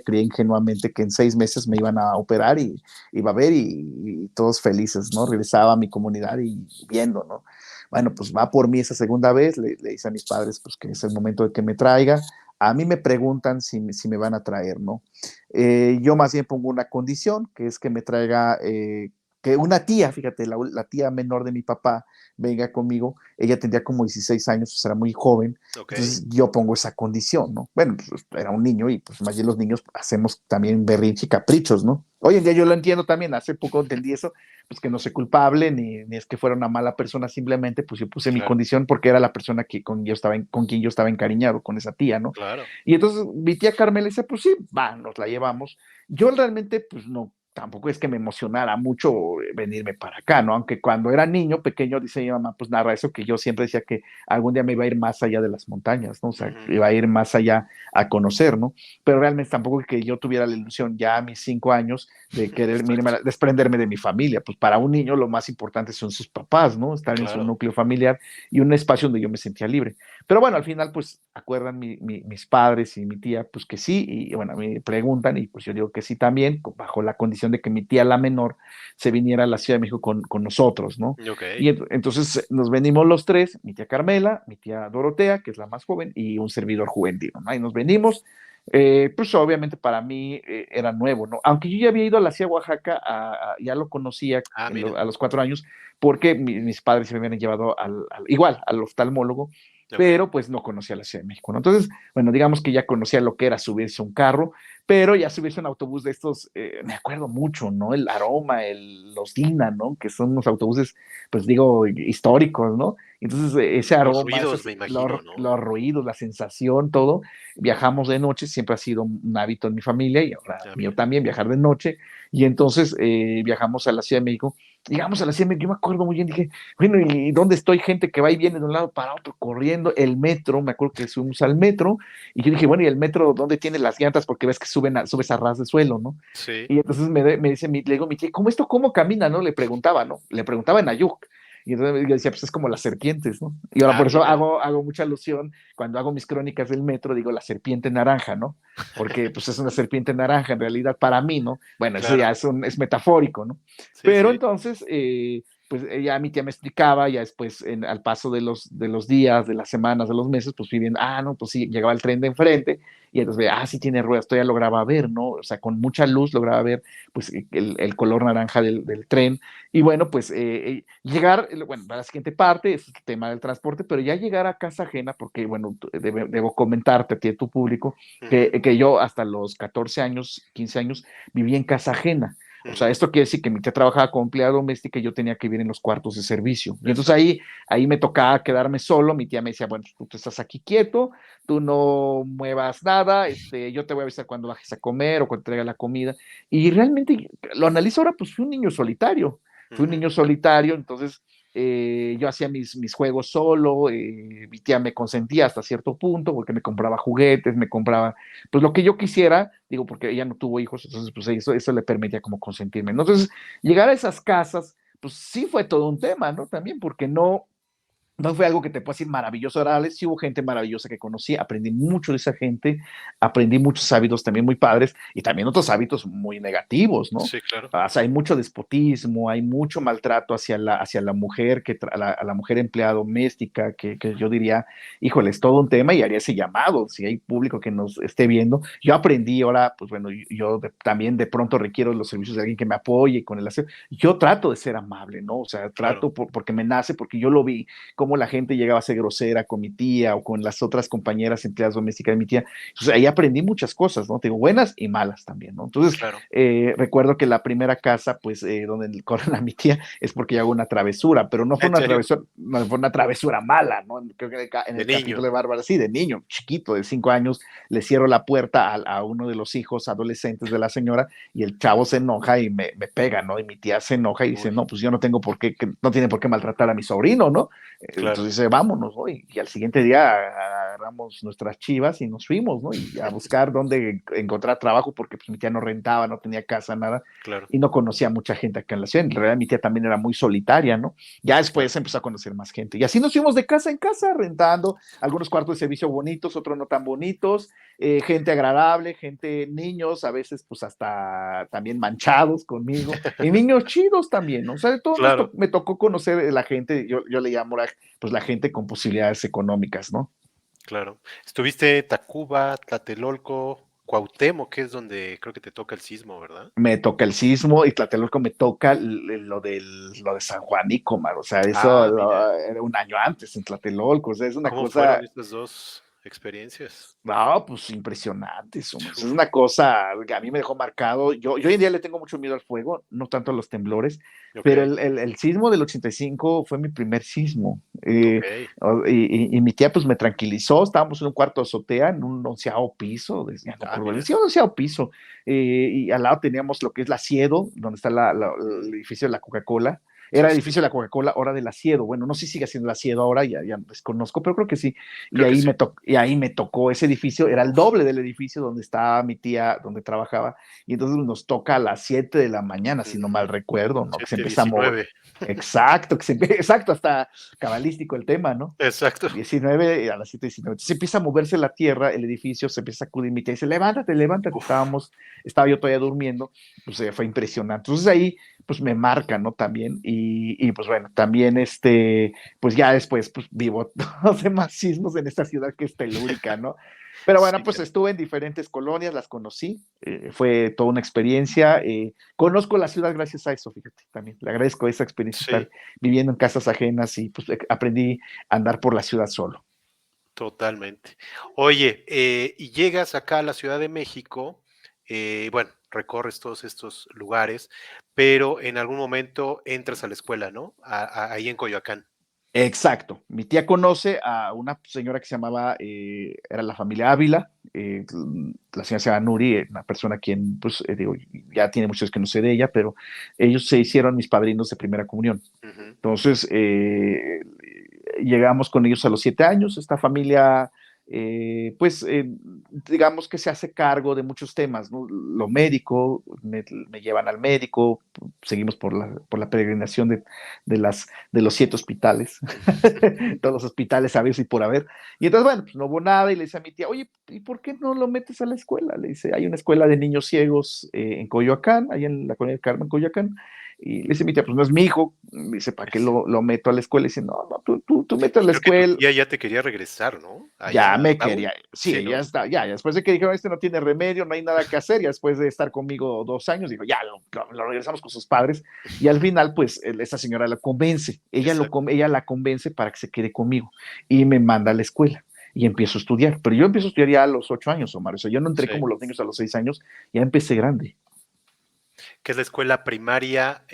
creía ingenuamente que en 6 meses me iban a operar y iba a ver y todos felices, ¿no? Regresaba a mi comunidad y viendo, ¿no? Bueno, pues va por mí esa segunda vez, le dice a mis padres pues que es el momento de que me traiga. A mí me preguntan si me van a traer, ¿no? Yo más bien pongo una condición, que es que me traiga, que una tía, fíjate, la tía menor de mi papá venga conmigo. Ella tendría como 16 años, o sea, era muy joven. Ok, Entonces yo pongo esa condición, ¿no? Bueno, pues era un niño y pues más bien los niños hacemos también berrinche y caprichos, ¿no? Hoy en día yo lo entiendo también, hace poco entendí eso, pues que no soy culpable, ni es que fuera una mala persona, simplemente pues yo puse mi claro, condición porque era la persona con quien yo estaba encariñado, con esa tía, ¿no? claro. Y entonces mi tía Carmela dice, pues sí, va, nos la llevamos. Yo realmente, pues no, tampoco es que me emocionara mucho venirme para acá, ¿no? Aunque cuando era niño, pequeño, dice mi mamá, pues narra eso, que yo siempre decía que algún día me iba a ir más allá de las montañas, ¿no? O sea, Ujú, iba a ir más allá a conocer, ¿no? Pero realmente tampoco es que yo tuviera la ilusión ya a mis 5 años de querer exacto, desprenderme de mi familia. Pues para un niño lo más importante son sus papás, ¿no? Estar en su claro. núcleo familiar y un espacio donde yo me sentía libre. Pero bueno, al final, pues acuerdan mis padres y mi tía, pues que sí, y bueno, me preguntan, y pues yo digo que sí también, bajo la condición de que mi tía, la menor, se viniera a la Ciudad de México con nosotros, ¿no? Ok, Y entonces nos venimos los tres, mi tía Carmela, mi tía Dorotea, que es la más joven, y un servidor juvenil, ¿no? Ahí nos venimos. Pues obviamente para mí era nuevo, ¿no? Aunque yo ya había ido a la Ciudad de Oaxaca, ya lo conocía mira, a los 4 años, porque mis padres se me habían llevado igual al oftalmólogo, ok, pero pues no conocía la Ciudad de México, ¿no? Entonces, bueno, digamos que ya conocía lo que era subirse a un carro, pero ya subirse un autobús de estos, me acuerdo mucho, ¿no? El Aroma, los Dina, ¿no? Que son unos autobuses, pues digo, históricos, ¿no? Entonces, ese Los aroma, ruidos, me imagino, ¿no? los ruidos, la sensación, todo. Viajamos de noche, siempre ha sido un hábito en mi familia y ahora Ah, mío bien. también, viajar de noche. Y entonces viajamos a la Ciudad de México. Llegamos a la Ciudad de México, yo me acuerdo muy bien, dije, bueno, ¿y dónde estoy? Gente que va y viene de un lado para otro, corriendo. El metro, me acuerdo que subimos al metro y yo dije, bueno, ¿y el metro dónde tiene las llantas? Porque ves que subes a ras de suelo, ¿no? Sí. Y entonces me dice, le digo, mi tía, ¿cómo esto cómo camina, no? Le preguntaba, ¿no? Le preguntaba en Ayuk. Y entonces yo decía, pues es como las serpientes, ¿no? Y ahora Ah, por eso mira. hago mucha alusión, cuando hago mis crónicas del metro, digo la serpiente naranja, ¿no? Porque pues es una serpiente naranja en realidad para mí, ¿no? Bueno, eso Claro. ya es metafórico, ¿no? Sí, Pero sí. entonces, pues ya mi tía me explicaba, ya después al paso de los días, de las semanas, de los meses, pues fui viendo, no, pues sí, llegaba el tren de enfrente y entonces, sí tiene ruedas, todavía lograba ver, ¿no? O sea, con mucha luz lograba ver pues el color naranja del tren. Y bueno, pues llegar, bueno, a la siguiente parte es el tema del transporte, pero ya llegar a casa ajena, porque bueno, debo comentarte a ti, a tu público, Ujú, que yo hasta los 14 años, 15 años, viví en casa ajena. O sea, ujú. esto quiere decir que mi tía trabajaba como empleada doméstica y yo tenía que vivir en los cuartos de servicio. Y entonces Exacto. ahí me tocaba quedarme solo. Mi tía me decía, bueno, tú te estás aquí quieto, tú no muevas nada, yo te voy a avisar cuando bajes a comer o cuando te traiga la comida. Y realmente lo analizo ahora, pues fui un niño solitario. Fui un Ujú. niño solitario, entonces yo hacía mis juegos solo, mi tía me consentía hasta cierto punto porque me compraba juguetes, me compraba pues lo que yo quisiera, digo, porque ella no tuvo hijos, entonces pues eso le permitía como consentirme. Entonces, llegar a esas casas, pues sí fue todo un tema, ¿no? También porque no fue algo que te pueda decir maravilloso, Orales. Sí hubo gente maravillosa que conocí, aprendí mucho de esa gente, aprendí muchos hábitos también muy padres y también otros hábitos muy negativos, ¿no? Sí, claro. O sea, hay mucho despotismo, hay mucho maltrato hacia la mujer, a la mujer empleada doméstica, que yo diría, híjole, es todo un tema y haría ese llamado, si hay público que nos esté viendo. Yo aprendí ahora, pues bueno, también de pronto requiero los servicios de alguien que me apoye con el aseo. Yo trato de ser amable, ¿no? O sea, Claro. porque me nace, porque yo lo vi cómo la gente llegaba a ser grosera con mi tía o con las otras compañeras empleadas domésticas de mi tía. Entonces ahí aprendí muchas cosas, ¿no? Te digo, buenas y malas también, ¿no? Entonces, Claro. recuerdo que la primera casa, pues, donde corren a mi tía es porque yo hago una travesura, pero no fue ¿En una serio? travesura, no fue una travesura mala, ¿no? Creo que en De el niño. capítulo de Bárbara, sí, de niño, chiquito, de 5 años, le cierro la puerta uno de los hijos adolescentes de la señora y el chavo se enoja y me pega, ¿no? Y mi tía se enoja y dice, Uy, no, pues yo no tengo por qué, no tiene por qué maltratar a mi sobrino, ¿no? claro. Entonces dice, vámonos, ¿no? Y al siguiente día agarramos nuestras chivas y nos fuimos, ¿no? Y a buscar dónde encontrar trabajo, porque pues mi tía no rentaba, no tenía casa, nada, Claro, y no conocía a mucha gente acá en la ciudad. En realidad mi tía también era muy solitaria, ¿no? Ya claro. después empezó a conocer más gente. Y así nos fuimos de casa en casa, rentando algunos cuartos de servicio bonitos, otros no tan bonitos, gente agradable, gente, niños, a veces pues hasta también manchados conmigo, y niños chidos también, ¿no? O sea, de todo Claro, me tocó conocer la gente, yo le llamo pues la gente con posibilidades económicas, ¿no? claro. Estuviste Tacuba, Tlatelolco, Cuauhtémoc, que es donde creo que te toca el sismo, ¿verdad? Me toca el sismo y Tlatelolco me toca lo de San Juan Mar, o sea, eso Ah, mira. era un año antes en Tlatelolco, o sea, es una ¿Cómo cosa. fueron estas dos experiencias? No, pues impresionante, es Uf, una cosa que a mí me dejó marcado. Yo hoy en día le tengo mucho miedo al fuego, no tanto a los temblores, pero ok, el sismo del 85 fue mi primer sismo. ok. Y mi tía pues me tranquilizó, estábamos en un cuarto de azotea, en un 11.º piso, ya no Ah, recuerdo, mira. sí, un 11.º piso, y al lado teníamos lo que es la Siedo, donde está Ujú. el edificio de la Coca-Cola. Era Sí, el sí, edificio de la Coca-Cola, ahora de la Siedo. Bueno, no sé si sigue siendo la Siedo ahora, ya desconozco, pero creo que sí. creo que sí. Y ahí me tocó ese edificio, era el Uf, doble del edificio donde estaba mi tía, donde trabajaba, y entonces nos toca a las 7 de la mañana, si no mal ujú. recuerdo, ¿no? Que se empieza a mover. 7:19. Exacto, exacto, hasta cabalístico el tema, ¿no? Exacto. 19 a las 7:19. Se empieza a moverse la tierra, el edificio se empieza a sacudir, mi tía dice, levántate, levántate, Uf, estaba yo todavía durmiendo, pues fue impresionante. Entonces ahí, pues me marca, ¿no? También, y pues bueno, también pues ya después, pues vivo los demás sismos en esta ciudad que es telúrica, ¿no? Pero bueno, sí, pues estuve en diferentes colonias, las conocí, fue toda una experiencia. Conozco la ciudad gracias a eso, fíjate, también le agradezco esa experiencia estar sí, viviendo en casas ajenas y pues aprendí a andar por la ciudad solo. totalmente. Oye, y llegas acá a la Ciudad de México bueno, recorres todos estos lugares, pero en algún momento entras a la escuela, ¿no? Ahí en Coyoacán. Exacto. Mi tía conoce a una señora que se llamaba, era la familia Ávila, la señora se llama Nuri, una persona quien, pues, digo, ya tiene muchos que no sé de ella, pero ellos se hicieron mis padrinos de primera comunión. Ujú. Entonces, llegamos con ellos a los 7 años. Esta familia, pues, digamos que se hace cargo de muchos temas, ¿no? Lo médico, me llevan al médico, seguimos por la peregrinación de los 7 hospitales, todos los hospitales a ver si por haber. Y entonces, bueno, pues no hubo nada y le dice a mi tía, oye, ¿y por qué no lo metes a la escuela? Le dice, hay una escuela de niños ciegos en Coyoacán, ahí en la colonia del Carmen, Coyoacán. Y le dice mi tía, pues no es mi hijo. Me dice, ¿para qué Pues, lo meto a la escuela? Y dice, no, no, tú metes a y la creo que tu escuela. tía ya te quería regresar, ¿no? Ahí Ya a me Tabo. quería, Sí, sí, ya ¿no? está, ya después de que dijeron, este no tiene remedio, no hay nada que hacer, ya después de estar conmigo 2 años, dijo, ya, lo regresamos con sus padres, y al final, pues, esa señora la convence, Exacto. ella la convence para que se quede conmigo, y me manda a la escuela, y empiezo a estudiar, pero yo empiezo a estudiar ya a los 8 años, Omar, o sea, yo no entré Sí. como los niños a los 6 años, ya empecé grande. Que es la escuela primaria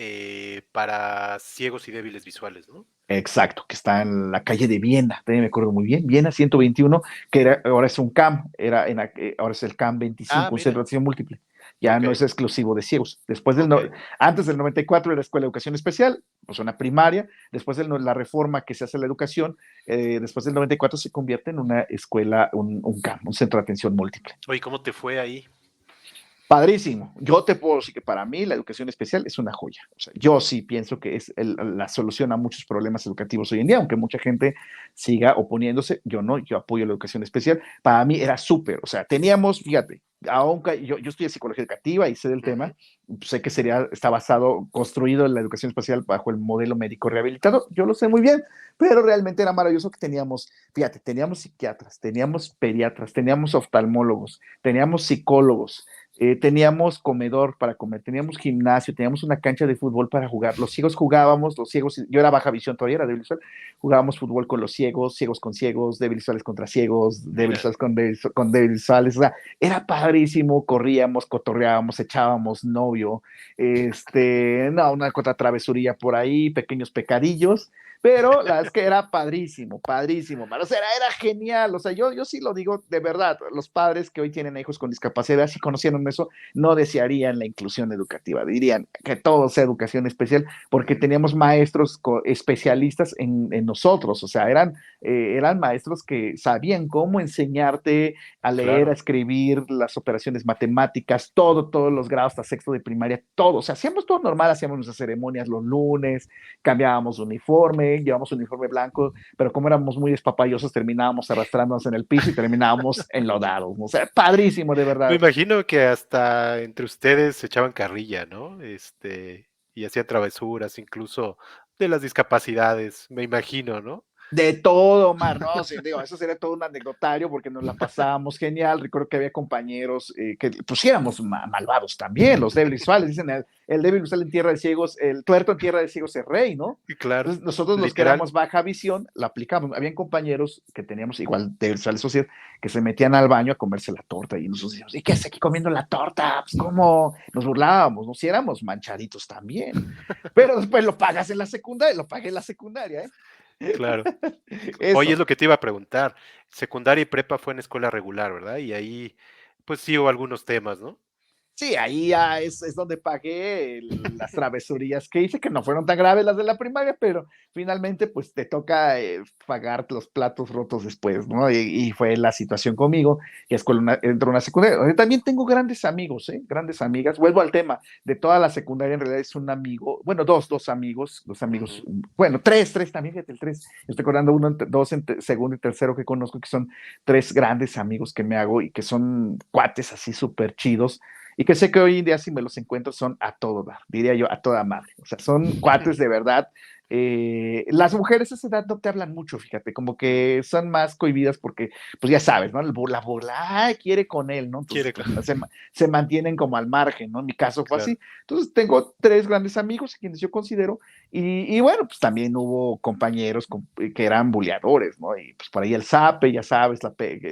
para ciegos y débiles visuales, ¿no? Exacto, que está en la calle de Viena, también me acuerdo muy bien, Viena 121, que era, ahora es un CAM, ahora es el CAM Ah, 25, un centro mira. de atención múltiple, ya Ok, no es exclusivo de ciegos. Después del, ok. antes del 94 era Escuela de Educación Especial, pues una primaria, después de la reforma que se hace a la educación, después del 94 se convierte en una escuela, un CAM, un centro de atención múltiple. Oye, ¿cómo te fue ahí? Padrísimo. Yo te puedo decir que para mí la educación especial es una joya. O sea, yo sí pienso que es la solución a muchos problemas educativos hoy en día, aunque mucha gente siga oponiéndose. Yo no, yo apoyo la educación especial. Para mí era súper. O sea, teníamos, fíjate, aunque yo estudié psicología educativa y sé del Ujú. tema, sé que está basado, construido en la educación especial bajo el modelo médico rehabilitado. Yo lo sé muy bien, pero realmente era maravilloso que teníamos, fíjate, teníamos psiquiatras, teníamos pediatras, teníamos oftalmólogos, teníamos psicólogos, teníamos comedor para comer, teníamos gimnasio, teníamos una cancha de fútbol para jugar. Los ciegos jugábamos, los ciegos, yo era baja visión todavía, era débil visual, jugábamos fútbol con los ciegos, ciegos con ciegos, débiles visuales contra ciegos, débiles Mira, visuales con débiles visuales. O sea, era padrísimo, corríamos, cotorreábamos, echábamos novio, no, una contra travesurilla por ahí, pequeños pecadillos, pero la es que era padrísimo, padrísimo, man. O sea, era genial. O sea, yo sí lo digo de verdad. Los padres que hoy tienen hijos con discapacidad, si conocieron eso, no desearían la inclusión educativa. Dirían que todo sea educación especial, porque teníamos maestros especialistas en nosotros. O sea, eran maestros que sabían cómo enseñarte a leer, a claro. escribir, las operaciones matemáticas, todos los grados hasta sexto de primaria, todo. O sea, hacíamos todo normal, hacíamos nuestras ceremonias los lunes, cambiábamos de uniforme, llevábamos uniforme blanco, pero como éramos muy despapayosos, terminábamos arrastrándonos en el piso y terminábamos enlodados, ¿no? O sea, padrísimo, de Me verdad. imagino que hasta entre ustedes se echaban carrilla, ¿no? Y hacían travesuras, incluso de las discapacidades, me imagino, ¿no? De todo, Omar, no, sí, digo, eso sería todo un anecdotario porque nos la pasábamos genial. Recuerdo que había compañeros que pusiéramos malvados también, los débiles visuales. Dicen el débil visual en tierra de ciegos, el tuerto en tierra de ciegos es rey, ¿no? Y claro, Entonces, nosotros los que literal. éramos baja visión, la aplicamos. Habían compañeros que teníamos igual débiles visuales social que se metían al baño a comerse la torta y nosotros decíamos, ¿y qué hace aquí comiendo la torta? Pues, ¿cómo? Nos burlábamos, ¿no? Si éramos manchaditos también. Pero después lo pagas en la secundaria, lo pagué en la secundaria, ¿eh? Claro. Oye, es Eso. lo que te iba a preguntar. Secundaria y prepa fue en escuela regular, ¿verdad? Y ahí, pues sí hubo algunos temas, ¿no? Sí, ahí ya es donde pagué las travesurías que hice, que no fueron tan graves las de la primaria, pero finalmente pues te toca pagar los platos rotos después, ¿no? Y fue la situación conmigo, y es cuando entro a una secundaria. También tengo grandes amigos, ¿eh? Grandes amigas. Vuelvo al tema, de toda la secundaria en realidad es un amigo, bueno, dos amigos, Ujú. bueno, tres también, fíjate, el tres. Estoy acordando dos en segundo y tercero que conozco, que son tres grandes amigos que me hago y que son cuates así súper chidos y que sé que hoy en día si me los encuentro son a todo dar, diría yo, a toda madre. O sea, son cuates de verdad. Las mujeres a esa edad no te hablan mucho, fíjate, como que son más cohibidas porque, pues ya sabes, ¿no? La burla, ay, quiere con él, ¿no? Entonces, Quiere, pues se mantienen como al margen, ¿no? En mi caso fue claro. así. Entonces, tengo tres grandes amigos, quienes yo considero, y bueno, pues también hubo compañeros que eran buleadores, ¿no? Y pues por ahí el Zape, ya sabes,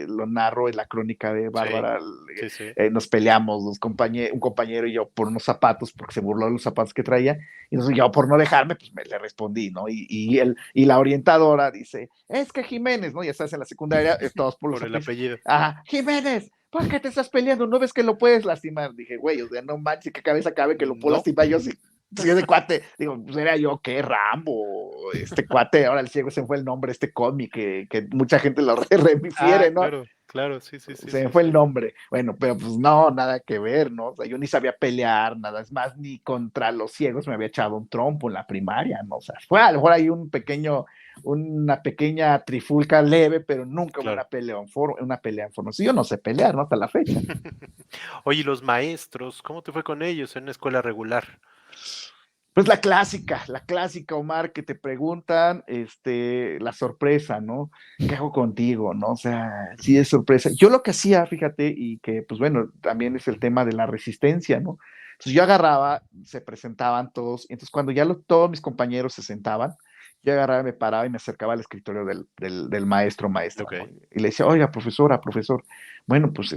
lo narro en la crónica de Sí, Bárbara, sí, sí. nos peleamos un compañero y yo por unos zapatos, porque se burló de los zapatos que traía, y entonces yo por no dejarme, pues le respondí, ¿no? Y la orientadora dice, es que Jiménez, ¿no? Ya estás en la secundaria, todos por los Por el apellidos. apellido. Ajá, Jiménez, ¿por qué te estás peleando? ¿No ves que lo puedes lastimar? Dije, güey, o sea, no manches, que cabeza cabe que lo puedo No, lastimar yo si ese cuate, digo, pues era yo, ¿qué? Rambo, este cuate, ahora el ciego se fue el nombre, este cómic que mucha gente lo refiere, ¿no? claro, claro, sí, sí, sí, Se me sí, fue el sí. nombre. Bueno, pero pues no, nada que ver, ¿no? O sea, yo ni sabía pelear, nada. Es más, ni contra los ciegos me había echado un trompo en la primaria, ¿no? O sea, fue a lo mejor hay una pequeña trifulca leve, pero nunca hubo Claro. una pelea en forma. Sí, yo no sé pelear, ¿no? Hasta la fecha. Oye, ¿y los maestros? ¿Cómo te fue con ellos en una escuela regular? Pues la clásica, Omar, que te preguntan, la sorpresa, ¿no? ¿Qué hago contigo, no? O sea, sí es sorpresa. Yo lo que hacía, fíjate, y que, pues bueno, también es el tema de la resistencia, ¿no? Entonces yo agarraba, se presentaban todos, y entonces cuando ya todos mis compañeros se sentaban, yo agarraba, me paraba y me acercaba al escritorio del maestro, maestra, Ok, ¿no? Y le decía, oiga, profesora, profesor, bueno, pues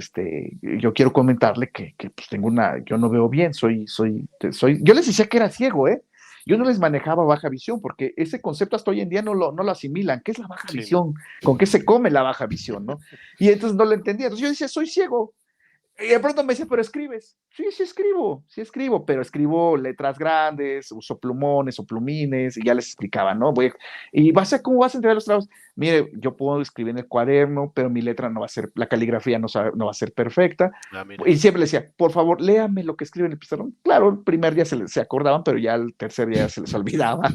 yo quiero comentarle que pues tengo yo no veo bien, yo les decía que era ciego, ¿eh? Yo no les manejaba baja visión, porque ese concepto hasta hoy en día no lo asimilan. ¿Qué es la baja sí, no. visión? ¿Con qué se come la baja visión, no? Y entonces no lo entendía. Entonces yo decía, soy ciego. Y de pronto me dice, pero escribes. Sí, sí escribo, pero escribo letras grandes, uso plumones o plumines, y ya les explicaba, ¿no? Y ¿cómo vas a entregar los trabajos? Mire, yo puedo escribir en el cuaderno, pero mi letra no va a ser, la caligrafía no va a ser perfecta. Ah, mira. Y siempre le decía, por favor, léame lo que escribe en el pizarrón. Claro, el primer día se acordaban, pero ya el tercer día se les olvidaba.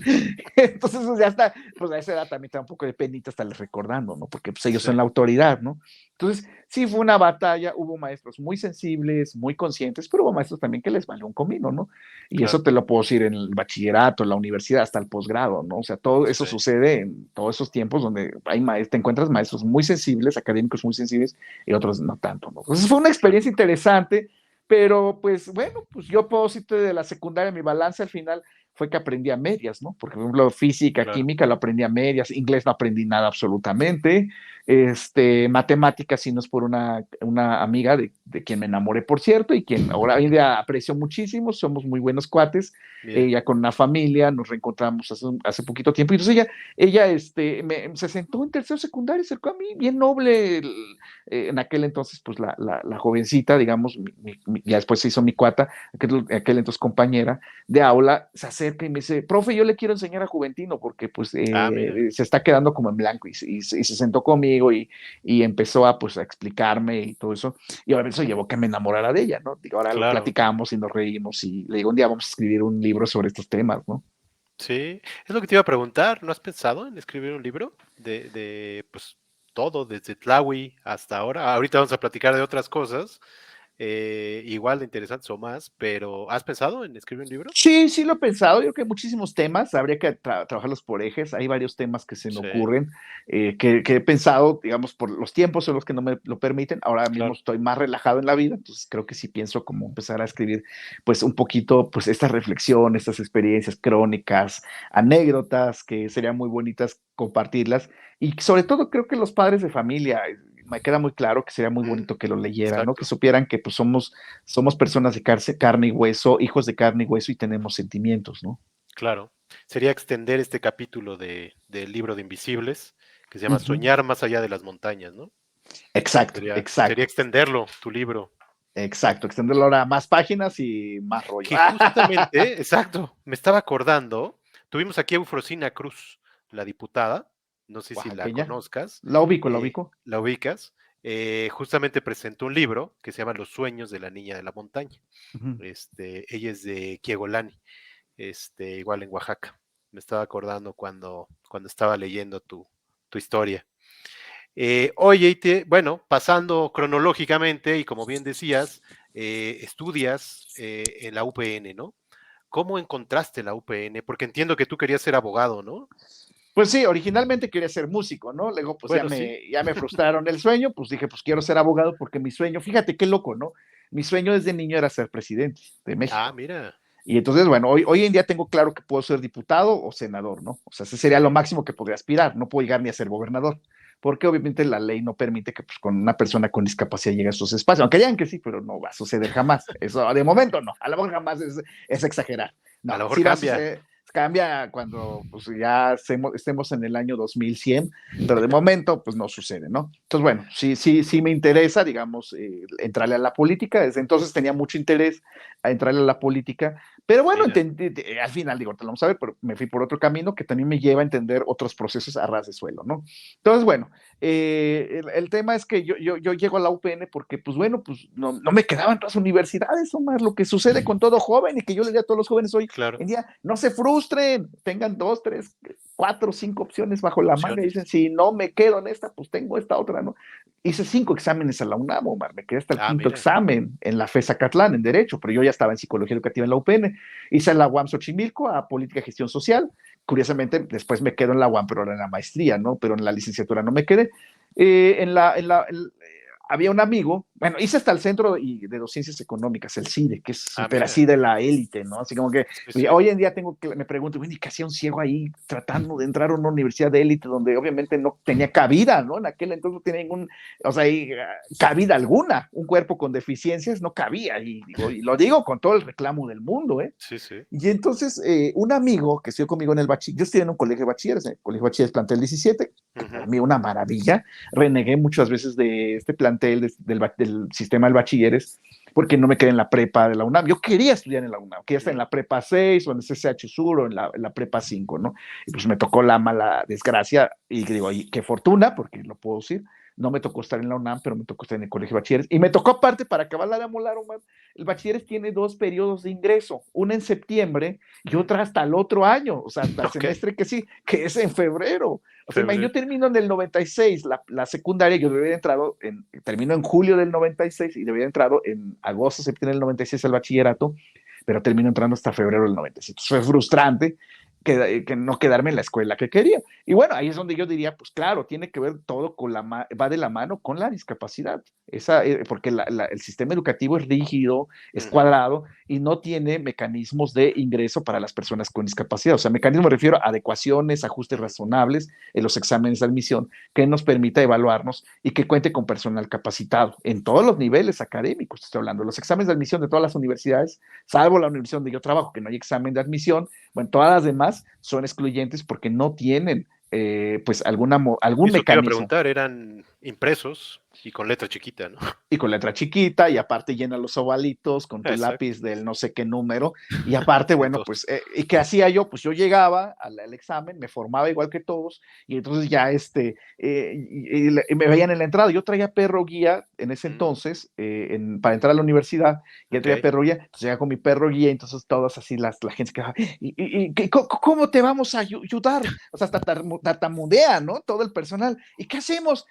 Entonces, pues ya está, pues a esa edad también está un poco de penita estarles recordando, ¿no? Porque pues ellos Sí, son la autoridad, ¿no? Entonces, sí fue una batalla, hubo maestros muy sensibles, muy conscientes, pero hubo maestros también que les valió un comino, ¿no? Y eso claro. te lo puedo decir en el bachillerato, en la universidad, hasta el posgrado, ¿no? O sea, todo eso Sí, sucede en todos esos tiempos donde te encuentras maestros muy sensibles, académicos muy sensibles, y otros no tanto, ¿no? Entonces fue una claro. experiencia interesante, pero pues bueno, pues yo puedo decirte de la secundaria, mi balance al final fue que aprendí a medias, ¿no? Porque, por ejemplo, física, Claro. química lo aprendí a medias, inglés no aprendí nada absolutamente, matemáticas, sí, no es por una amiga de quien me enamoré, por cierto, y quien ahora hoy en día aprecio muchísimo, somos muy buenos cuates, Bien. ella con una familia, nos reencontramos hace poquito tiempo, y entonces ella se sentó en tercero secundario, se acercó a mí, bien noble, en aquel entonces, pues la jovencita, digamos, ya después se hizo mi cuata, aquel entonces compañera de aula, se acerca y me dice, profe, yo le quiero enseñar a Juventino, porque pues Ah, mira. se está quedando como en blanco, y se sentó conmigo y empezó pues a explicarme y todo eso, y obviamente eso llevó que me enamorara de ella, ¿no? Digo, ahora lo Claro. platicamos y nos reímos, y le digo, un día vamos a escribir un libro sobre estos temas, ¿no? Sí, es lo que te iba a preguntar. ¿No has pensado en escribir un libro pues, todo, desde Tlawi hasta ahora? Ahorita vamos a platicar de otras cosas, igual de interesantes o más, pero ¿has pensado en escribir un libro? Sí, sí lo he pensado. Yo creo que hay muchísimos temas. Habría que trabajarlos por ejes. Hay varios temas que se me Sí, ocurren, que he pensado, digamos, por los tiempos son los que no me lo permiten. Ahora mismo claro, estoy más relajado en la vida, entonces creo que sí pienso como empezar a escribir, pues un poquito, pues esta reflexión, estas experiencias crónicas, anécdotas que serían muy bonitas compartirlas. Y sobre todo creo que los padres de familia, me queda muy claro que sería muy mm, bonito que lo leyeran, ¿no? Que exacto, supieran que pues somos personas de carne y hueso, hijos de carne y hueso y tenemos sentimientos, ¿no? claro. Sería extender este capítulo del libro de Invisibles, que se llama Ujú. Soñar más allá de las montañas, ¿no? Exacto, Sería exacto, extenderlo, tu libro. exacto. Extenderlo ahora a más páginas y más rollo. Que justamente, exacto, me estaba acordando, tuvimos aquí a Eufrosina Cruz, la diputada, no sé si la Oaxaqueña. conozcas, La ubico, la ubico. la ubicas, justamente presentó un libro que se llama Los sueños de la niña de la montaña. Ujú. Ella es de Quiegolani, igual en Oaxaca. Me estaba acordando cuando estaba leyendo tu historia. Oye, bueno, pasando cronológicamente, y como bien decías, estudias en la UPN, ¿no? ¿cómo encontraste la UPN? Porque entiendo que tú querías ser abogado, ¿no? Pues sí, originalmente quería ser músico, ¿no? Luego, pues Bueno, sí. ya me frustraron el sueño, pues dije, pues quiero ser abogado porque mi sueño, fíjate qué loco, ¿no? Mi sueño desde niño era ser presidente de Ah, México. mira. Y entonces, bueno, hoy en día tengo claro que puedo ser diputado o senador, ¿no? O sea, ese sería lo máximo que podría aspirar. No puedo llegar ni a ser gobernador, porque obviamente la ley no permite que pues, con una persona con discapacidad llegue a esos espacios. Aunque digan que sí, pero no va a suceder jamás. Eso de momento no. A lo mejor jamás es exagerar. A No, lo mejor sí va a cambia. suceder. Cambia cuando pues, ya estemos en el año 2100, pero de momento pues no sucede, ¿no? Entonces, bueno, sí me interesa, digamos, entrarle a la política. Desde entonces tenía mucho interés a entrarle a la política, pero bueno, Mira. al final digo, te lo vamos a ver, pero me fui por otro camino que también me lleva a entender otros procesos a ras de suelo, ¿no? Entonces, bueno, el tema es que yo llego a la UPN porque, pues bueno, pues no me quedaban todas las universidades, o más lo que sucede con todo joven y que yo le diría a todos los jóvenes hoy Claro. en día, no se frustren, tengan 2, 3, 4, 5 opciones bajo la manga y Opciones. dicen, si no me quedo en esta, pues tengo esta otra, ¿no? Hice 5 exámenes a la UNAM, Omar, me quedé hasta el Ah, quinto mira. examen en la FES Acatlán, en Derecho, pero yo ya estaba en Psicología Educativa en la UPN. Hice la UAM Xochimilco a Política y Gestión Social. Curiosamente, después me quedo en la UAM, pero ahora en la maestría, ¿no? Pero en la licenciatura no me quedé. Había un amigo, bueno, hice hasta el Centro de Ciencias Económicas, el CIDE, que es Ah, súper mira. así de la élite, ¿no? Así como que Sí, sí. hoy en día me pregunto, bueno, ¿y qué hacía un ciego ahí tratando de entrar a una universidad de élite donde obviamente no tenía cabida, ¿no? En aquel entonces no tenía ningún, o sea, cabida alguna, un cuerpo con deficiencias no cabía, y lo digo con todo el reclamo del mundo, ¿eh? Sí, sí. Y entonces, un amigo que estudió conmigo en el bachiller, yo estudié en un colegio de bachilleres, en el colegio de bachilleres plantel 17, que para Ujú. mí una maravilla. Renegué muchas veces de este plantel, del sistema del bachilleres, porque no me quedé en la prepa de la UNAM. Yo quería estudiar en la UNAM, quería estar en la prepa 6 o en el CCH Sur o en la prepa 5, ¿no? Y pues me tocó la mala desgracia, y digo, y qué fortuna, porque lo puedo decir, no me tocó estar en la UNAM, pero me tocó estar en el colegio de bachilleres. Y me tocó aparte, para acabar la de amolar, Omar, el bachilleres tiene 2 periodos de ingreso, una en septiembre y otra hasta el otro año, o sea, hasta el Ok. semestre que sí, que es en febrero. O sea, yo Febrero. termino en el 96, la secundaria, yo debería haber entrado, termino en julio del 96 y debería haber entrado en agosto, septiembre del 96 al bachillerato, pero termino entrando hasta febrero del 96. Entonces fue frustrante que no quedarme en la escuela que quería. Y bueno, ahí es donde yo diría, pues claro, tiene que ver todo con va de la mano con la discapacidad. Porque el sistema educativo es rígido, es Ujú. cuadrado y no tiene mecanismos de ingreso para las personas con discapacidad. O sea, mecanismo me refiero a adecuaciones, ajustes razonables en los exámenes de admisión que nos permita evaluarnos y que cuente con personal capacitado en todos los niveles académicos. Estoy hablando de los exámenes de admisión de todas las universidades, salvo la universidad donde yo trabajo, que no hay examen de admisión. Bueno, todas las demás son excluyentes porque no tienen pues algún Eso te iba a mecanismo preguntar, eran impresos y con letra chiquita, ¿no? y con letra chiquita, y aparte llena los ovalitos con tu Exacto. lápiz del no sé qué número, y aparte, Sí, bueno, todos. pues, ¿y qué hacía yo? Pues yo llegaba al examen, me formaba igual que todos, y entonces ya y me veían en la entrada, yo traía perro guía en ese Mm, entonces, para entrar a la universidad, ya ok. traía perro guía, entonces llegaba con mi perro guía, entonces todas así, la gente que, ¿cómo te vamos a ayudar? O sea, hasta tartamudea, ¿no? Todo el personal, ¿y qué hacemos?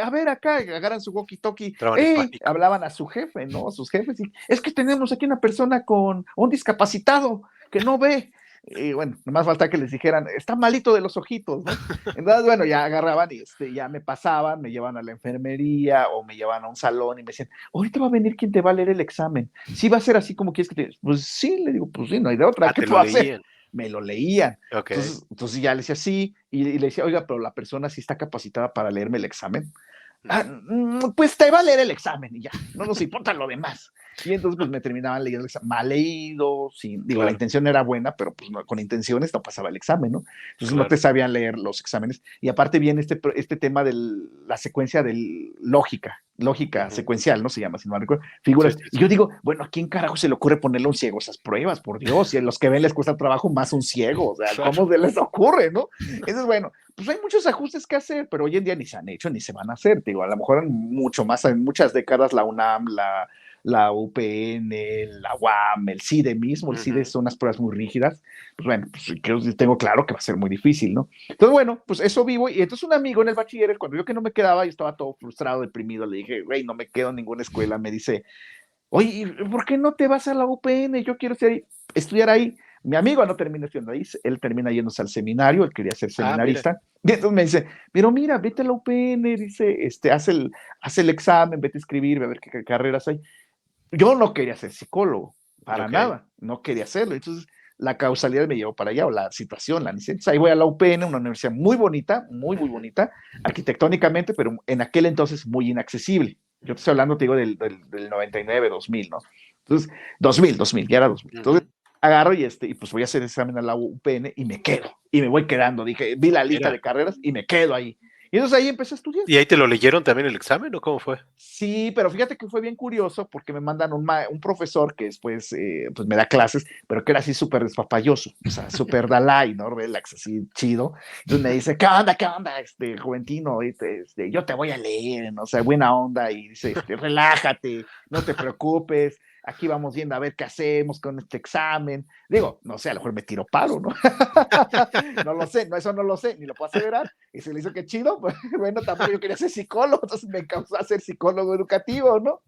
A ver acá, agarran su walkie-talkie, Entraban en pánico. hablaban a su jefe, ¿no? A sus jefes, y es que tenemos aquí una persona con un discapacitado que no ve. Y bueno, nomás falta que les dijeran, está malito de los ojitos, ¿no? Entonces, bueno, ya agarraban y ya me pasaban, me llevan a la enfermería o me llevan a un salón y me decían, ahorita va a venir quien te va a leer el examen. Sí va a ser así como quieres que te. Pues sí, le digo, pues sí, no hay de otra. Ah, ¿Qué te lo puedo hacer? leían. Me lo leían. Ok. Entonces ya le decía sí, y le decía, oiga, pero la persona sí está capacitada para leerme el examen. Ujú. Pues te va a leer el examen y ya, no nos importa lo demás. Y entonces pues me terminaban leyendo el examen mal leído, sí, digo, la Claro, intención era buena, pero pues no, con intenciones no pasaba el examen, ¿no? Entonces no te claro. sabían leer los exámenes. Y aparte viene este tema de la secuencia de lógica Ujú. secuencial, ¿no? Se llama, si no me recuerdo, Sí, figuras. sí, Y yo sí. digo, bueno, ¿a quién carajo se le ocurre ponerle a un ciego esas pruebas? Por Dios, y a los que ven les cuesta trabajo más un ciego, o sea, Claro. ¿cómo se les ocurre, no? Entonces, bueno, pues hay muchos ajustes que hacer, pero hoy en día ni se han hecho ni se van a hacer. Digo, a lo mejor mucho más, en muchas décadas la UNAM, la UPN, la UAM, el CIDE mismo, el CIDE Ujú. son unas pruebas muy rígidas. Pues bueno, pues tengo claro que va a ser muy difícil, ¿no? Entonces, bueno, pues eso vivo. Y entonces un amigo en el bachiller, cuando yo que no me quedaba, yo estaba todo frustrado, deprimido, le dije, güey, no me quedo en ninguna escuela. Me dice, oye, ¿por qué no te vas a la UPN? Yo quiero estudiar ahí. Mi amigo no termina estudiando ahí, él termina yéndose al seminario, él quería ser Ah, mira. seminarista, y entonces me dice, pero mira, vete a la UPN, dice, haz el examen, vete a escribir, a ver qué carreras hay. Yo no quería ser psicólogo, para Ok. nada, no quería hacerlo. Entonces, la causalidad me llevó para allá, o la situación, la necesidad. Entonces, ahí voy a la UPN, una universidad muy bonita, muy, muy bonita, arquitectónicamente, pero en aquel entonces muy inaccesible. Yo te estoy hablando, te digo, del 99, 2000, ¿no? Entonces, 2000, ya era 2000. Entonces, Ujú. agarro y pues voy a hacer examen a la UPN y me quedo, y me voy quedando. Dije, vi la lista Mira. de carreras y me quedo ahí. Y entonces ahí empecé a estudiar. ¿Y ahí te lo leyeron también el examen o cómo fue? Sí, pero fíjate que fue bien curioso porque me mandan un profesor que después pues me da clases, pero que era así súper despapalloso, o sea, súper Dalai, ¿no? Relax, así chido. Entonces me dice, qué onda, Juventino? Yo te voy a leer, ¿no? O sea, buena onda, y dice, relájate, no te preocupes, aquí vamos viendo a ver qué hacemos con este examen. Digo, no sé, a lo mejor me tiro paro, ¿no? No lo sé, no, eso no lo sé, ni lo puedo aseverar. Y se le hizo que chido, pues, bueno, tampoco yo quería ser psicólogo, entonces me causó a ser psicólogo educativo, ¿no?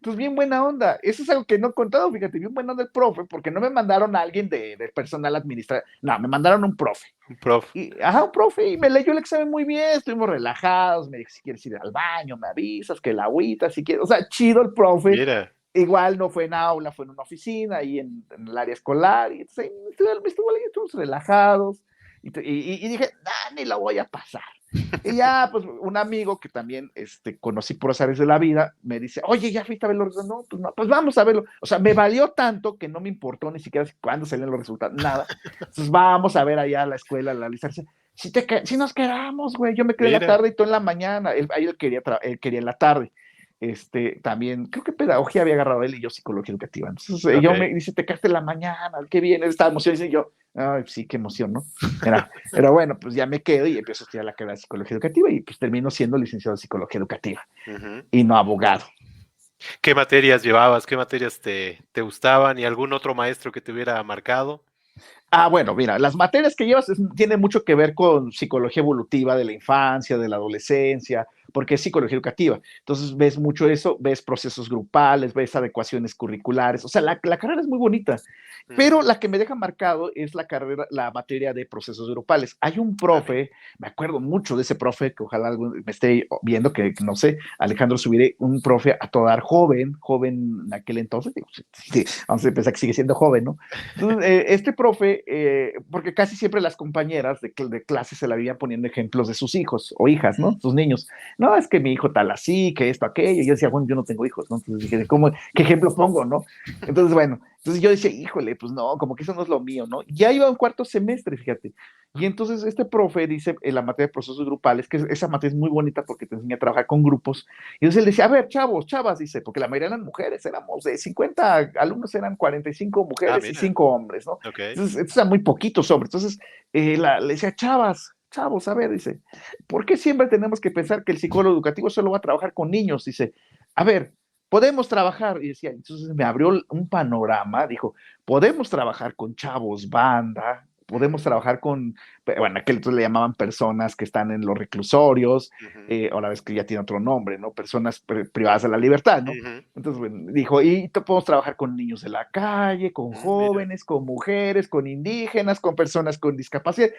Pues bien buena onda. Eso es algo que no he contado, fíjate, bien buena onda el profe, porque no me mandaron a alguien de personal administrativo, no, me mandaron un profe. Un prof. Y, ajá, un profe, y me leyó el examen muy bien, estuvimos relajados, me dijo, si quieres ir al baño, me avisas, que la agüita, si quieres, o sea, chido el profe. Mira. Igual no fue en aula, fue en una oficina, ahí en el área escolar, y entonces estuvo ahí, estuvimos relajados, y dije, nah, ni la voy a pasar. Y ya, pues, un amigo que también conocí por azares de la vida, me dice, oye, ¿ya fuiste a ver los resultados? No, pues no, pues vamos a verlo. O sea, me valió tanto que no me importó ni siquiera cuándo salían los resultados, nada. Entonces, vamos a ver allá a la escuela, la lista. Si nos quedamos, güey, yo me quedé en la Mira. tarde y tú en la mañana. Él quería en la tarde. También, creo que pedagogía había agarrado él y yo psicología educativa. Entonces, Ok. yo me dice, te quedaste en la mañana, qué bien, él estaba emocionado. Y yo, ay, sí, qué emoción, ¿no? Era bueno, pues ya me quedo y empiezo a estudiar la carrera de psicología educativa y pues termino siendo licenciado en psicología educativa Ujú. y no abogado. ¿Qué materias llevabas? ¿Qué materias te gustaban? ¿Y algún otro maestro que te hubiera marcado? Ah, bueno, mira, las materias que llevas tienen mucho que ver con psicología evolutiva de la infancia, de la adolescencia, porque es psicología educativa. Entonces ves mucho eso, ves procesos grupales, ves adecuaciones curriculares. O sea, la carrera es muy bonita, pero Ujú. la que me deja marcado es la materia de procesos grupales. Hay un Ah, mira. profe, me acuerdo mucho de ese profe, que ojalá me esté viendo, que no sé, Alejandro Subiré, un profe a todo dar joven en aquel entonces, sí, vamos a pensar que sigue siendo joven, ¿no? Entonces, este profe, porque casi siempre las compañeras de clase se la vivían poniendo ejemplos de sus hijos o hijas, ¿no? Sus niños. No, es que mi hijo tal así, que esto, aquello. Y yo decía, bueno, yo no tengo hijos, ¿no? Entonces dije, ¿qué ejemplo pongo, no? Entonces, bueno, entonces yo decía, híjole, pues no, como que eso no es lo mío, ¿no? Ya iba un cuarto semestre, fíjate. Y entonces este profe dice en la materia de procesos grupales, que esa materia es muy bonita porque te enseña a trabajar con grupos. Y entonces él decía, a ver, chavos, chavas, dice, porque la mayoría eran mujeres, éramos de 50 alumnos, eran 45 Ah, mujeres y mira. 5 hombres, ¿no? Ok. Entonces, eran muy poquitos hombres. Entonces, le decía, chavos, a ver, dice, ¿por qué siempre tenemos que pensar que el psicólogo educativo solo va a trabajar con niños? Dice, a ver, podemos trabajar, y decía, entonces me abrió un panorama, dijo, podemos trabajar con chavos, banda, podemos trabajar con, bueno, aquel entonces le llamaban personas que están en los reclusorios, Ujú. ahora ves que ya tiene otro nombre, ¿no? Personas privadas de la libertad, ¿no? Ujú. Entonces, bueno, dijo, y podemos trabajar con niños de la calle, con Mira. jóvenes, con mujeres, con indígenas, con personas con discapacidad.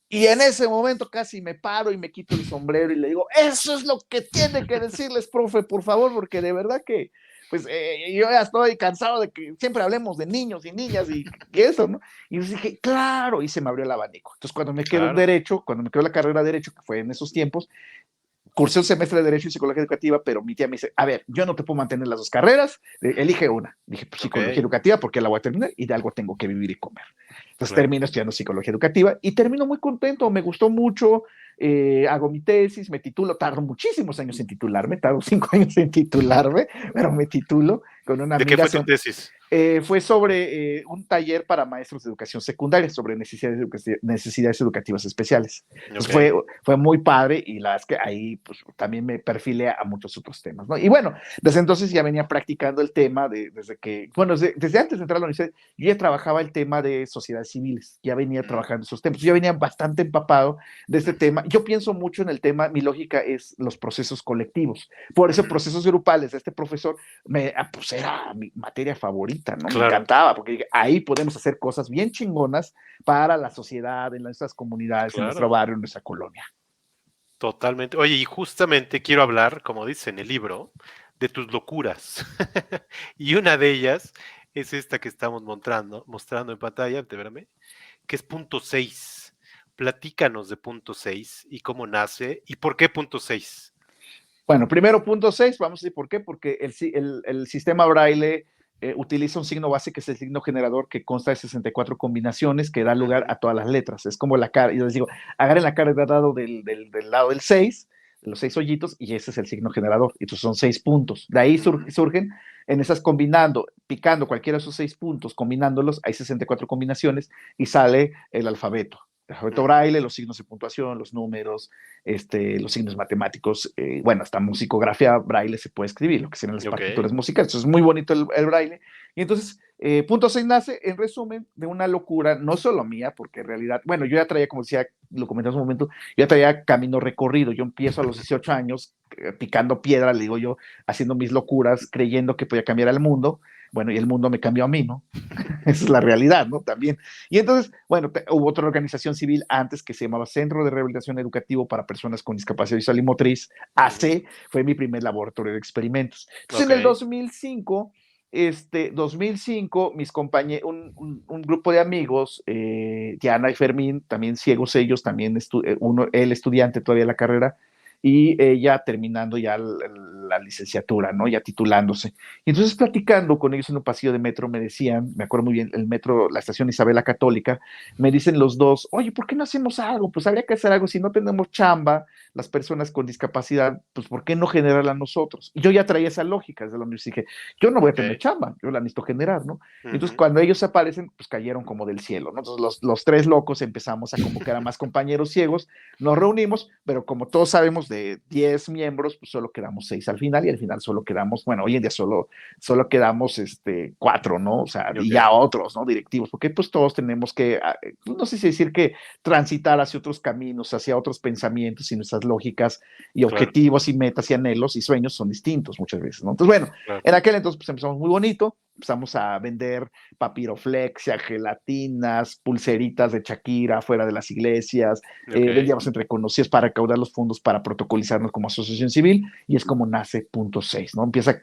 Y en ese momento casi me paro y me quito el sombrero y le digo, eso es lo que tiene que decirles, profe, por favor, porque de verdad que, pues yo ya estoy cansado de que siempre hablemos de niños y niñas y eso, ¿no? Y yo dije, claro, y se me abrió el abanico. Entonces, cuando me quedo en Claro. Derecho, cuando me quedo en la carrera de Derecho, que fue en esos tiempos, cursé un semestre de Derecho y Psicología Educativa, pero mi tía me dice, a ver, yo no te puedo mantener las dos carreras, elige una. Dije, pues, Psicología Ok. Educativa, porque la voy a terminar y de algo tengo que vivir y comer. Entonces Claro. termino estudiando Psicología Educativa y termino muy contento, me gustó mucho, hago mi tesis, me titulo, tardo muchísimos años en titularme, tardo 5 años en titularme, pero me titulo con una ¿De qué amiga. fue tu tesis? Fue sobre un taller para maestros de educación secundaria, sobre necesidades educativas especiales. Entonces Ok. fue muy padre y la verdad es que ahí pues, también me perfilé a muchos otros temas, ¿no? Y bueno, desde entonces ya venía practicando el tema desde que, bueno, desde antes de entrar a la universidad, yo ya trabajaba el tema de sociedades civiles, ya venía Mm. trabajando esos temas, yo venía bastante empapado de este tema yo pienso mucho en el tema, mi lógica es los procesos colectivos. Por eso procesos grupales, este profesor, pues era mi materia favorita, ¿no? Me Claro, encantaba, porque ahí podemos hacer cosas bien chingonas para la sociedad, en nuestras comunidades, en nuestro claro, barrio, en nuestra colonia. totalmente. Oye, y justamente quiero hablar, como dice en el libro, de tus locuras. Y una de ellas es esta que estamos mostrando en pantalla, espérame, que es punto 6. Platícanos de punto 6 y cómo nace y por qué punto 6. Bueno, primero punto 6, vamos a decir por qué, porque el sistema Braille utiliza un signo base que es el signo generador que consta de 64 combinaciones que da lugar a todas las letras. Es como la cara, yo les digo, agarren la cara de lado del lado del 6, de los 6 hoyitos, y ese es el signo generador. Entonces son 6 puntos. De ahí surgen en esas combinando, picando cualquiera de esos 6 puntos, combinándolos, hay 64 combinaciones y sale el alfabeto. El alfabeto braille, los signos de puntuación, los números, los signos matemáticos, bueno, hasta musicografía braille se puede escribir, lo que serían las Ok, partituras musicales. Entonces es muy bonito el braille. Y entonces, punto 6 nace, en resumen, de una locura, no solo mía, porque en realidad, bueno, yo ya traía, como decía, lo comenté hace un momento, yo ya traía camino recorrido. Yo empiezo a los 18 años picando piedra, le digo yo, haciendo mis locuras, creyendo que podía cambiar al mundo. Bueno, y el mundo me cambió a mí, ¿no? Esa es la realidad, ¿no? También. Y entonces, bueno, hubo otra organización civil antes que se llamaba Centro de Rehabilitación Educativo para Personas con Discapacidad Visual y Motriz, AC, fue mi primer laboratorio de experimentos. Entonces, ok, en el 2005, 2005 mis compañeros, un grupo de amigos, Diana y Fermín, también ciegos ellos, también él estudiante todavía de la carrera, y ella terminando ya la licenciatura, ¿no? Ya titulándose. Y entonces platicando con ellos en un pasillo de metro me decían, me acuerdo muy bien, el metro, la estación Isabela Católica, me dicen los dos, oye, ¿por qué no hacemos algo? Pues habría que hacer algo, si no tenemos chamba, las personas con discapacidad, pues ¿por qué no generarla nosotros? Y yo ya traía esa lógica desde la universidad, dije, yo no voy a ok. tener chamba, yo la necesito generar, ¿no? Entonces Ujú, cuando ellos aparecen, pues cayeron como del cielo, ¿no? Entonces los tres locos empezamos a convocar a más compañeros ciegos, nos reunimos, pero como todos sabemos, de 10 miembros, pues solo quedamos 6 al final, y al final solo quedamos, bueno, hoy en día solo quedamos 4, ¿no? O sea, y ok, ya otros, ¿no? Directivos, porque pues todos tenemos que, no sé si decir que transitar hacia otros caminos, hacia otros pensamientos y nuestras lógicas y claro, objetivos y metas y anhelos y sueños son distintos muchas veces, ¿no? Entonces, bueno, claro. en aquel entonces pues empezamos muy bonito, empezamos a vender papiroflexia, gelatinas, pulseritas de Shakira fuera de las iglesias, Ok, vendíamos entre conocidos para recaudar los fondos para protocolizarnos como asociación civil, y es como nace punto 6, ¿no? Empieza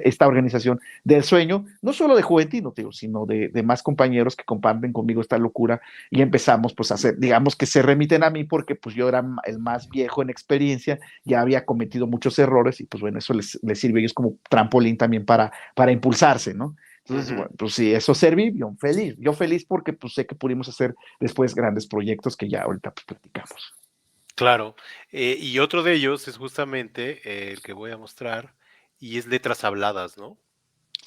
esta organización del sueño, no solo de Juventino, digo, sino de más compañeros que comparten conmigo esta locura, y empezamos pues a hacer, digamos que se remiten a mí porque pues yo era el más viejo en experiencia, ya había cometido muchos errores, y pues bueno, eso les sirve a ellos como trampolín también para impulsarse, ¿no? Entonces, ujú, bueno, pues sí, eso serví, yo feliz porque pues sé que pudimos hacer después grandes proyectos que ya ahorita pues platicamos. claro. Y otro de ellos es justamente el que voy a mostrar y es Letras Habladas, ¿no?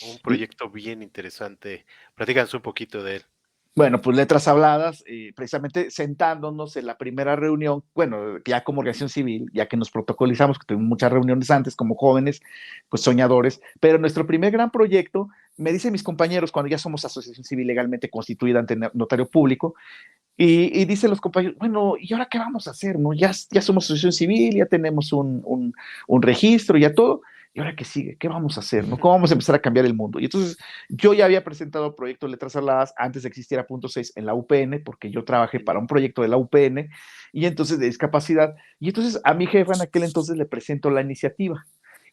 Un proyecto bien interesante. Platícanos un poquito de él. Bueno, pues letras habladas, precisamente sentándonos en la primera reunión, bueno, ya como organización civil, ya que nos protocolizamos, que tuvimos muchas reuniones antes como jóvenes, pues soñadores, pero nuestro primer gran proyecto, me dicen mis compañeros, cuando ya somos asociación civil legalmente constituida ante notario público, y dicen los compañeros, bueno, ¿y ahora qué vamos a hacer? ¿No? Ya somos asociación civil, ya tenemos un registro, ya todo. ¿Y ahora qué sigue? ¿Qué vamos a hacer? ¿No? ¿Cómo vamos a empezar a cambiar el mundo? Y entonces yo ya había presentado el proyecto de Letras Habladas antes de existir a punto 6 en la UPN, porque yo trabajé para un proyecto de la UPN, y entonces de discapacidad. Y entonces a mi jefa en aquel entonces le presento la iniciativa.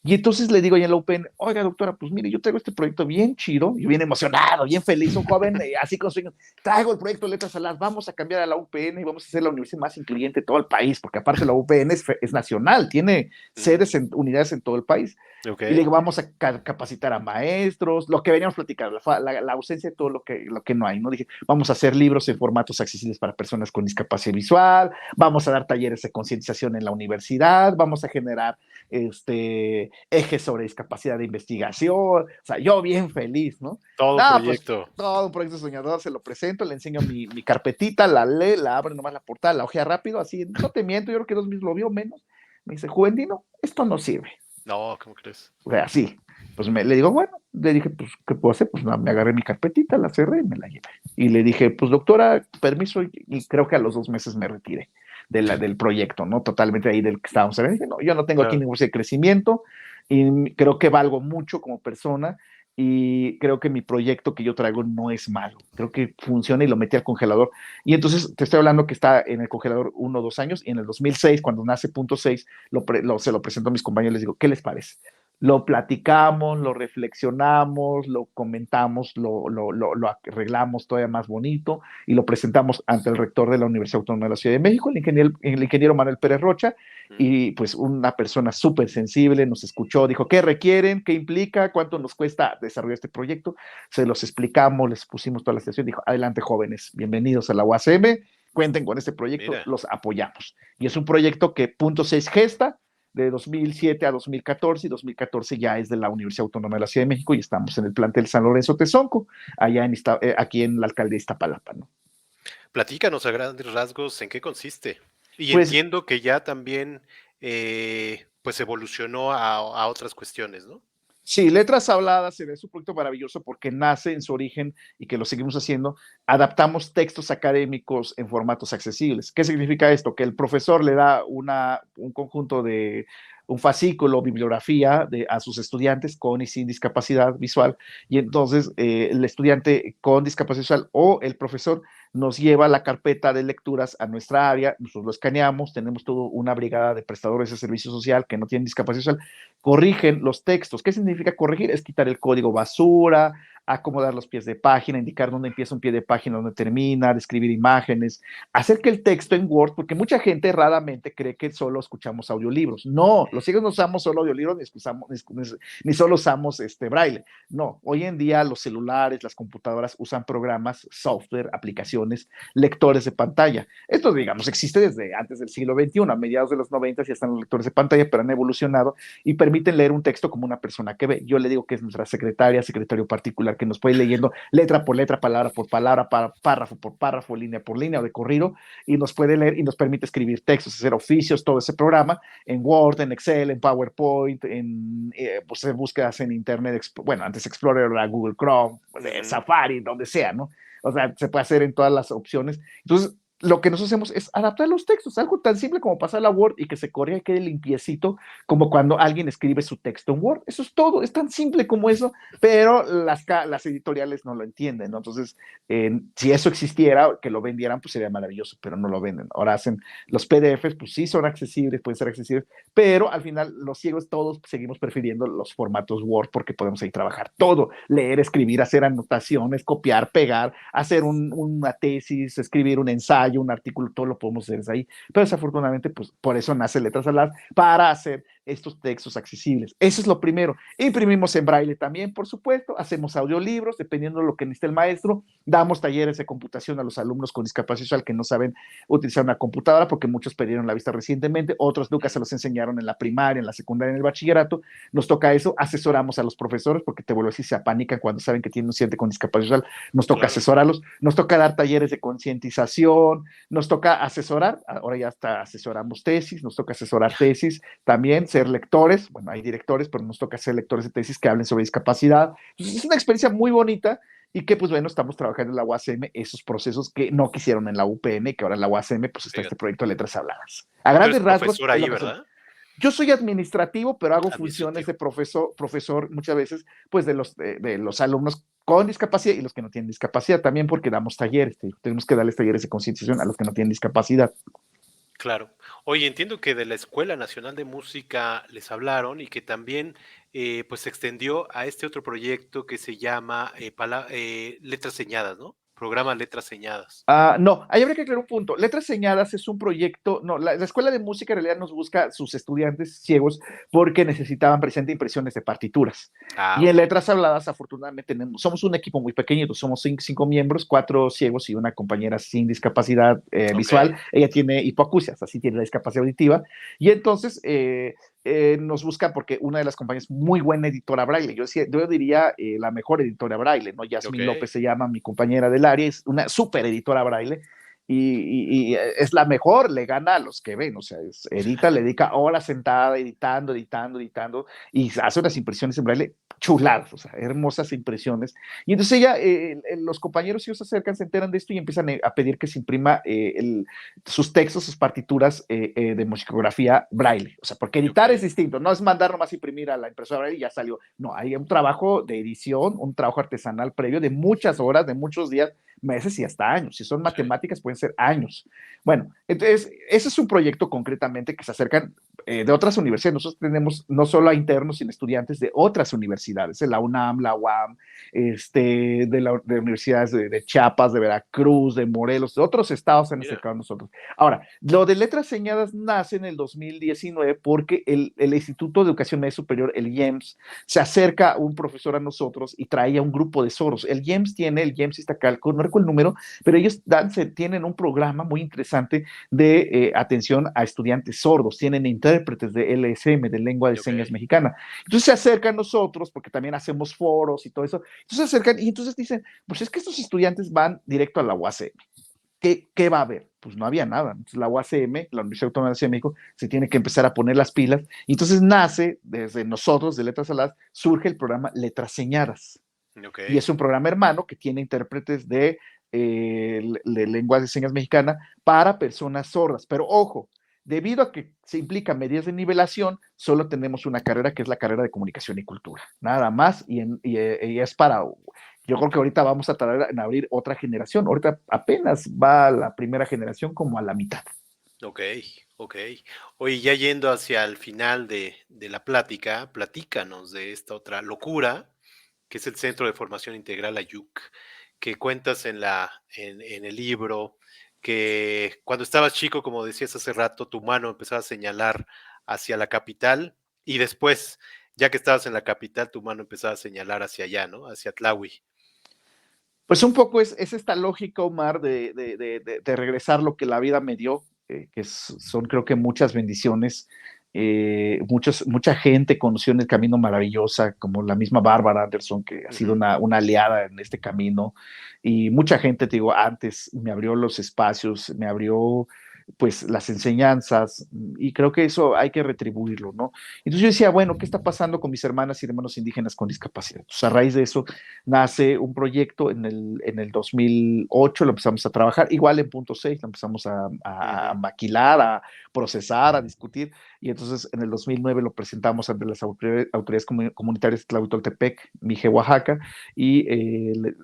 Y entonces le digo allá en la UPN, oiga, doctora, pues mire, yo traigo este proyecto bien chido, yo bien emocionado, bien feliz, un joven así con sueños, traigo el proyecto de Letras Saladas, vamos a cambiar a la UPN y vamos a hacer la universidad más incluyente de todo el país, porque aparte la UPN es nacional, tiene Ujú, sedes, unidades en todo el país. ok, Y le digo, vamos a capacitar a maestros, lo que veníamos platicando, la ausencia de todo lo que no hay, ¿no? Dije, vamos a hacer libros en formatos accesibles para personas con discapacidad visual, vamos a dar talleres de concientización en la universidad, vamos a generar ejes sobre discapacidad de investigación, o sea, yo bien feliz, ¿no? todo un No, pues proyecto. todo un proyecto soñador, se lo presento, le enseño mi carpetita, la lee, la abre nomás la portada, la ojea rápido, así, no te miento, yo creo que 2 meses lo vio menos. Me dice, Juventino, esto no sirve. No, ¿cómo crees? O sea, así. Pues le digo, bueno, le dije, pues, ¿qué puedo hacer? Pues me agarré mi carpetita, la cerré y me la llevé. Y le dije, pues doctora, permiso, y creo que a los 2 meses me retiré. del proyecto, ¿no? Totalmente ahí del que estábamos hablando. Dije, no, yo no tengo aquí claro. ningún crecimiento y creo que valgo mucho como persona y creo que mi proyecto que yo traigo no es malo. Creo que funciona y lo metí al congelador. Y entonces te estoy hablando que está en el congelador 1 o 2 años y en el 2006, cuando nace punto 6, se lo presento a mis compañeros y les digo, ¿qué les parece? Lo platicamos, lo reflexionamos, lo comentamos, lo arreglamos todavía más bonito y lo presentamos ante el rector de la Universidad Autónoma de la Ciudad de México, el ingeniero Manuel Pérez Rocha, Mm. y pues una persona súper sensible, nos escuchó, dijo, ¿qué requieren? ¿Qué implica? ¿Cuánto nos cuesta desarrollar este proyecto? Se los explicamos, les pusimos toda la situación, dijo, adelante jóvenes, bienvenidos a la UACM, cuenten con este proyecto, Mira, los apoyamos. Y es un proyecto que punto 6 gesta, de 2007 a 2014 y 2014 ya es de la Universidad Autónoma de la Ciudad de México y estamos en el plantel San Lorenzo Tezonco, allá aquí en la alcaldía de Iztapalapa, ¿no? platícanos a grandes rasgos en qué consiste. Y Pues entiendo que ya también pues evolucionó a otras cuestiones, ¿no? sí, Letras Habladas se ve su proyecto maravilloso porque nace en su origen y que lo seguimos haciendo. Adaptamos textos académicos en formatos accesibles. ¿Qué significa esto? Que el profesor le da un conjunto de un fascículo, bibliografía a sus estudiantes con y sin discapacidad visual y entonces el estudiante con discapacidad visual o el profesor nos lleva la carpeta de lecturas a nuestra área, nosotros lo escaneamos, tenemos toda una brigada de prestadores de servicio social que no tienen discapacidad visual, corrigen los textos. ¿Qué significa corregir? Es quitar el código basura, acomodar los pies de página, indicar dónde empieza un pie de página, dónde termina, describir imágenes, hacer que el texto en Word, porque mucha gente erradamente cree que solo escuchamos audiolibros. No, los ciegos no usamos solo audiolibros ni solo usamos braille. No, hoy en día los celulares, las computadoras usan programas, software, aplicaciones, lectores de pantalla. Esto, digamos, existe desde antes del siglo XXI, a mediados de los 90 ya están los lectores de pantalla, pero han evolucionado y permiten leer un texto como una persona que ve. Yo le digo que es nuestra secretaria, secretario particular, que nos puede ir leyendo letra por letra, palabra por palabra, párrafo por párrafo, línea por línea o de corrido, y nos puede leer y nos permite escribir textos, hacer oficios, todo ese programa en Word, en Excel, en PowerPoint, pues, en búsquedas en Internet, bueno, antes Explorer, Google Chrome, Ujú. Safari, donde sea, ¿no? O sea, se puede hacer en todas las opciones. Entonces, lo que nosotros hacemos es adaptar los textos, algo tan simple como pasar la Word y que se corrija y quede limpiecito, como cuando alguien escribe su texto en Word. Eso es todo, es tan simple como eso, pero las editoriales no lo entienden, ¿no? Entonces, si eso existiera, que lo vendieran, pues sería maravilloso, pero no lo venden. Ahora hacen los PDFs, pues sí son accesibles, pueden ser accesibles, pero al final los ciegos todos seguimos prefiriendo los formatos Word porque podemos ahí trabajar todo, leer, escribir, hacer anotaciones, copiar, pegar, hacer una tesis, escribir un ensayo, un artículo, todo lo podemos hacer ahí. Pero desafortunadamente, pues por eso nace Letras Habladas, para hacer estos textos accesibles. Eso es lo primero. Imprimimos en braille también, por supuesto, hacemos audiolibros, dependiendo de lo que necesite el maestro, damos talleres de computación a los alumnos con discapacidad visual que no saben utilizar una computadora, porque muchos perdieron la vista recientemente, otros nunca se los enseñaron en la primaria, en la secundaria, en el bachillerato. Nos toca eso, asesoramos a los profesores, porque te vuelvo a decir, se apanican cuando saben que tienen un estudiante con discapacidad visual, nos toca Claro. asesorarlos, nos toca dar talleres de concientización, nos toca asesorar, ahora ya hasta asesoramos tesis, nos toca asesorar tesis, también ser lectores, bueno, hay directores, pero nos toca ser lectores de tesis que hablen sobre discapacidad. Entonces, es una experiencia muy bonita y que, pues bueno, estamos trabajando en la UACM esos procesos que no quisieron en la UPN, que ahora en la UACM, pues está este Fíjate. proyecto de Letras Habladas. A Tú eres grandes rasgos profesor es ahí, lo que hacemos. ¿verdad? Yo soy administrativo, pero hago funciones Administrativo. de profesor muchas veces, pues de los alumnos con discapacidad y los que no tienen discapacidad, también porque damos talleres, tenemos que darles talleres de concienciación a los que no tienen discapacidad. Claro. Oye, entiendo que de la Escuela Nacional de Música les hablaron y que también pues se extendió a este otro proyecto que se llama Letras Señadas, ¿no? Programa Letras Señadas. No, ahí habría que aclarar un punto. Letras Señadas es un proyecto, no, la escuela de música en realidad nos busca sus estudiantes ciegos porque necesitaban presente impresiones de partituras. Ah, Y en ok. Letras Habladas, afortunadamente, somos un equipo muy pequeñito, somos cinco miembros, cuatro ciegos y una compañera sin discapacidad Ok. visual. Ella tiene hipoacusia, así tiene la discapacidad auditiva. Y entonces nos buscan porque una de las compañías es muy buena editora braille. Yo diría la mejor editora braille, ¿no? Ok. Yasmín López se llama mi compañera del área, es una súper editora braille. Y es la mejor, le gana a los que ven, o sea, edita, le dedica horas sentada editando, y hace unas impresiones en braille chuladas, o sea, hermosas impresiones. Y entonces los compañeros ellos se acercan, se enteran de esto y empiezan a pedir que se imprima sus textos, sus partituras de musicografía braille. O sea, porque editar es distinto, no es mandar nomás imprimir a la impresora braille y ya salió. No, hay un trabajo de edición, un trabajo artesanal previo de muchas horas, de muchos días, meses y hasta años. Si son matemáticas, pueden ser años. Bueno, entonces, ese es un proyecto concretamente que se acercan de otras universidades. Nosotros tenemos no solo a internos, sino estudiantes de otras universidades, de la UNAM, la UAM, de universidades de Chiapas, de Veracruz, de Morelos, de otros estados se han acercado a nosotros. Ahora, lo de letras señadas nace en el 2019 porque el Instituto de Educación Media Superior, el IEMS, se acerca a un profesor a nosotros y traía un grupo de sordos. El IEMS Iztacalco, no recuerdo el número, pero ellos tienen un programa muy interesante de atención a estudiantes sordos, tienen intérpretes de LSM, de lengua de señas mexicana. Entonces se acercan a nosotros, porque también hacemos foros y todo eso, entonces se acercan y entonces dicen, pues es que estos estudiantes van directo a la UACM. ¿Qué va a haber? Pues no había nada. Entonces la UACM, la Universidad Autónoma de la Ciudad de México, se tiene que empezar a poner las pilas. Y entonces nace, desde nosotros, de Letras Saladas, surge el programa Letras Señadas. Y es un programa hermano que tiene intérpretes de lengua de señas mexicana para personas sordas. Pero ojo, debido a que se implican medidas de nivelación, solo tenemos una carrera que es la carrera de comunicación y cultura. Nada más, y es para... Yo creo que ahorita vamos a tardar en abrir otra generación. Ahorita apenas va la primera generación como a la mitad. Ok. Oye, ya yendo hacia el final de la plática, platícanos de esta otra locura, que es el Centro de Formación Integral Ayuc, que cuentas en el libro, que cuando estabas chico, como decías hace rato, tu mano empezaba a señalar hacia la capital, y después, ya que estabas en la capital, tu mano empezaba a señalar hacia allá, ¿no? Hacia Tlahui. Pues un poco es esta lógica, Omar, de regresar lo que la vida me dio, son creo que muchas bendiciones. Mucha gente conoció en el camino maravillosa, como la misma Bárbara Anderson, que ha sido una aliada en este camino, y mucha gente, te digo, antes me abrió los espacios, me abrió pues las enseñanzas, y creo que eso hay que retribuirlo, ¿no? Entonces yo decía, bueno, ¿qué está pasando con mis hermanas y hermanos indígenas con discapacidad? Entonces a raíz de eso nace un proyecto en el 2008, lo empezamos a trabajar, igual en punto 6, lo empezamos a maquilar, a procesar, a discutir, y entonces en el 2009 lo presentamos ante las autoridades comunitarias de Tlahuitoltepec, Mije, Oaxaca, y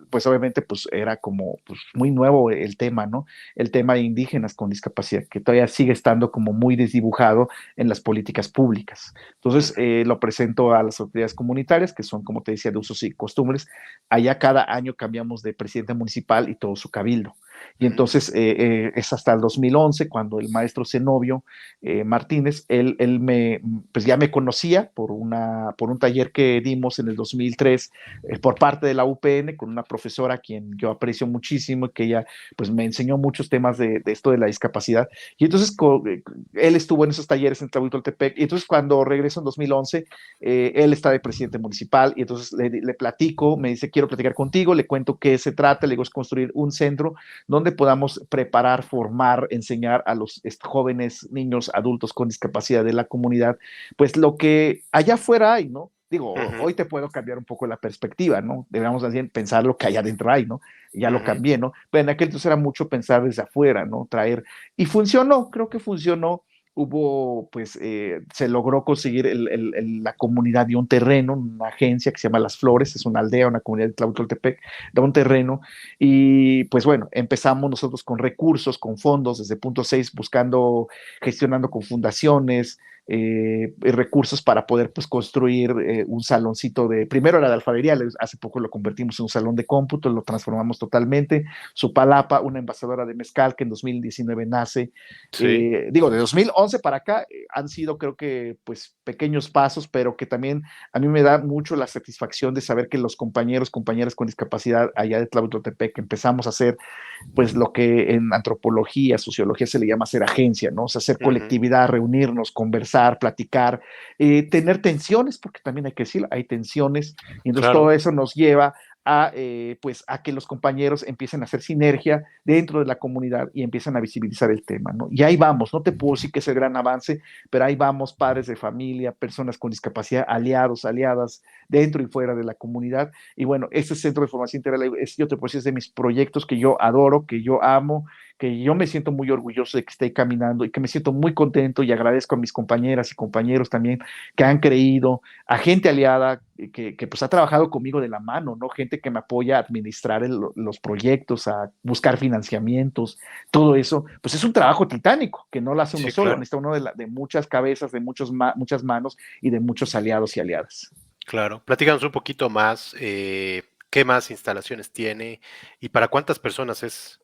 pues obviamente pues era como pues, muy nuevo el tema, ¿no? El tema de indígenas con discapacidad, que todavía sigue estando como muy desdibujado en las políticas públicas. Entonces lo presento a las autoridades comunitarias, que son, como te decía, de usos y costumbres. Allá cada año cambiamos de presidente municipal y todo su cabildo. Y entonces es hasta el 2011 cuando el maestro Zenobio Martínez, pues ya me conocía por un taller que dimos en el 2003 por parte de la UPN con una profesora a quien yo aprecio muchísimo, que ella pues me enseñó muchos temas de esto de la discapacidad. Y entonces él estuvo en esos talleres en Tlahuitoltepec. Y entonces cuando regreso en 2011, él está de presidente municipal y entonces le platico, me dice, quiero platicar contigo, le cuento qué se trata, le digo, es construir un centro donde podamos preparar, formar, enseñar a los jóvenes, niños, adultos con discapacidad de la comunidad, pues lo que allá afuera hay, ¿no? Digo, hoy te puedo cambiar un poco la perspectiva, ¿no? Debemos también pensar lo que allá adentro hay, ¿no? Ya lo cambié, ¿no? Pero en aquel entonces era mucho pensar desde afuera, ¿no? Traer, y funcionó, creo que funcionó. Pues se logró conseguir la comunidad de un terreno, una agencia que se llama Las Flores, es una aldea, una comunidad de Tlahuitoltepec, da un terreno, y pues bueno, empezamos nosotros con recursos, con fondos, desde punto 6, buscando, gestionando con fundaciones, recursos para poder pues construir un saloncito primero era de alfarería, hace poco lo convertimos en un salón de cómputo, lo transformamos totalmente, Supalapa, una envasadora de mezcal que en 2019 nace, digo, de 2011 para acá han sido creo que pues pequeños pasos, pero que también a mí me da mucho la satisfacción de saber que los compañeros, compañeras con discapacidad allá de Tlahuitoltepec empezamos a hacer pues lo que en antropología, sociología se le llama hacer agencia, ¿no? O sea, hacer colectividad, reunirnos, conversar, platicar, tener tensiones, porque también hay que decir, hay tensiones, y entonces todo eso nos lleva pues a que los compañeros empiecen a hacer sinergia dentro de la comunidad y empiezan a visibilizar el tema, ¿no? Y ahí vamos, no te puedo decir que es el gran avance, pero ahí vamos, padres de familia, personas con discapacidad, aliados, aliadas, dentro y fuera de la comunidad. Y bueno, este Centro de Formación Integral, yo te puedo decir, es de mis proyectos que yo adoro, que yo amo, que yo me siento muy orgulloso de que esté caminando y que me siento muy contento y agradezco a mis compañeras y compañeros también que han creído, a gente aliada que pues ha trabajado conmigo de la mano, ¿no? Gente que me apoya a administrar los proyectos, a buscar financiamientos, todo eso, pues es un trabajo titánico, que no lo hace uno Sí, solo, claro, necesita uno de muchas cabezas, de muchas manos y de muchos aliados y aliadas. claro. Platícanos un poquito más, qué más instalaciones tiene y para cuántas personas es.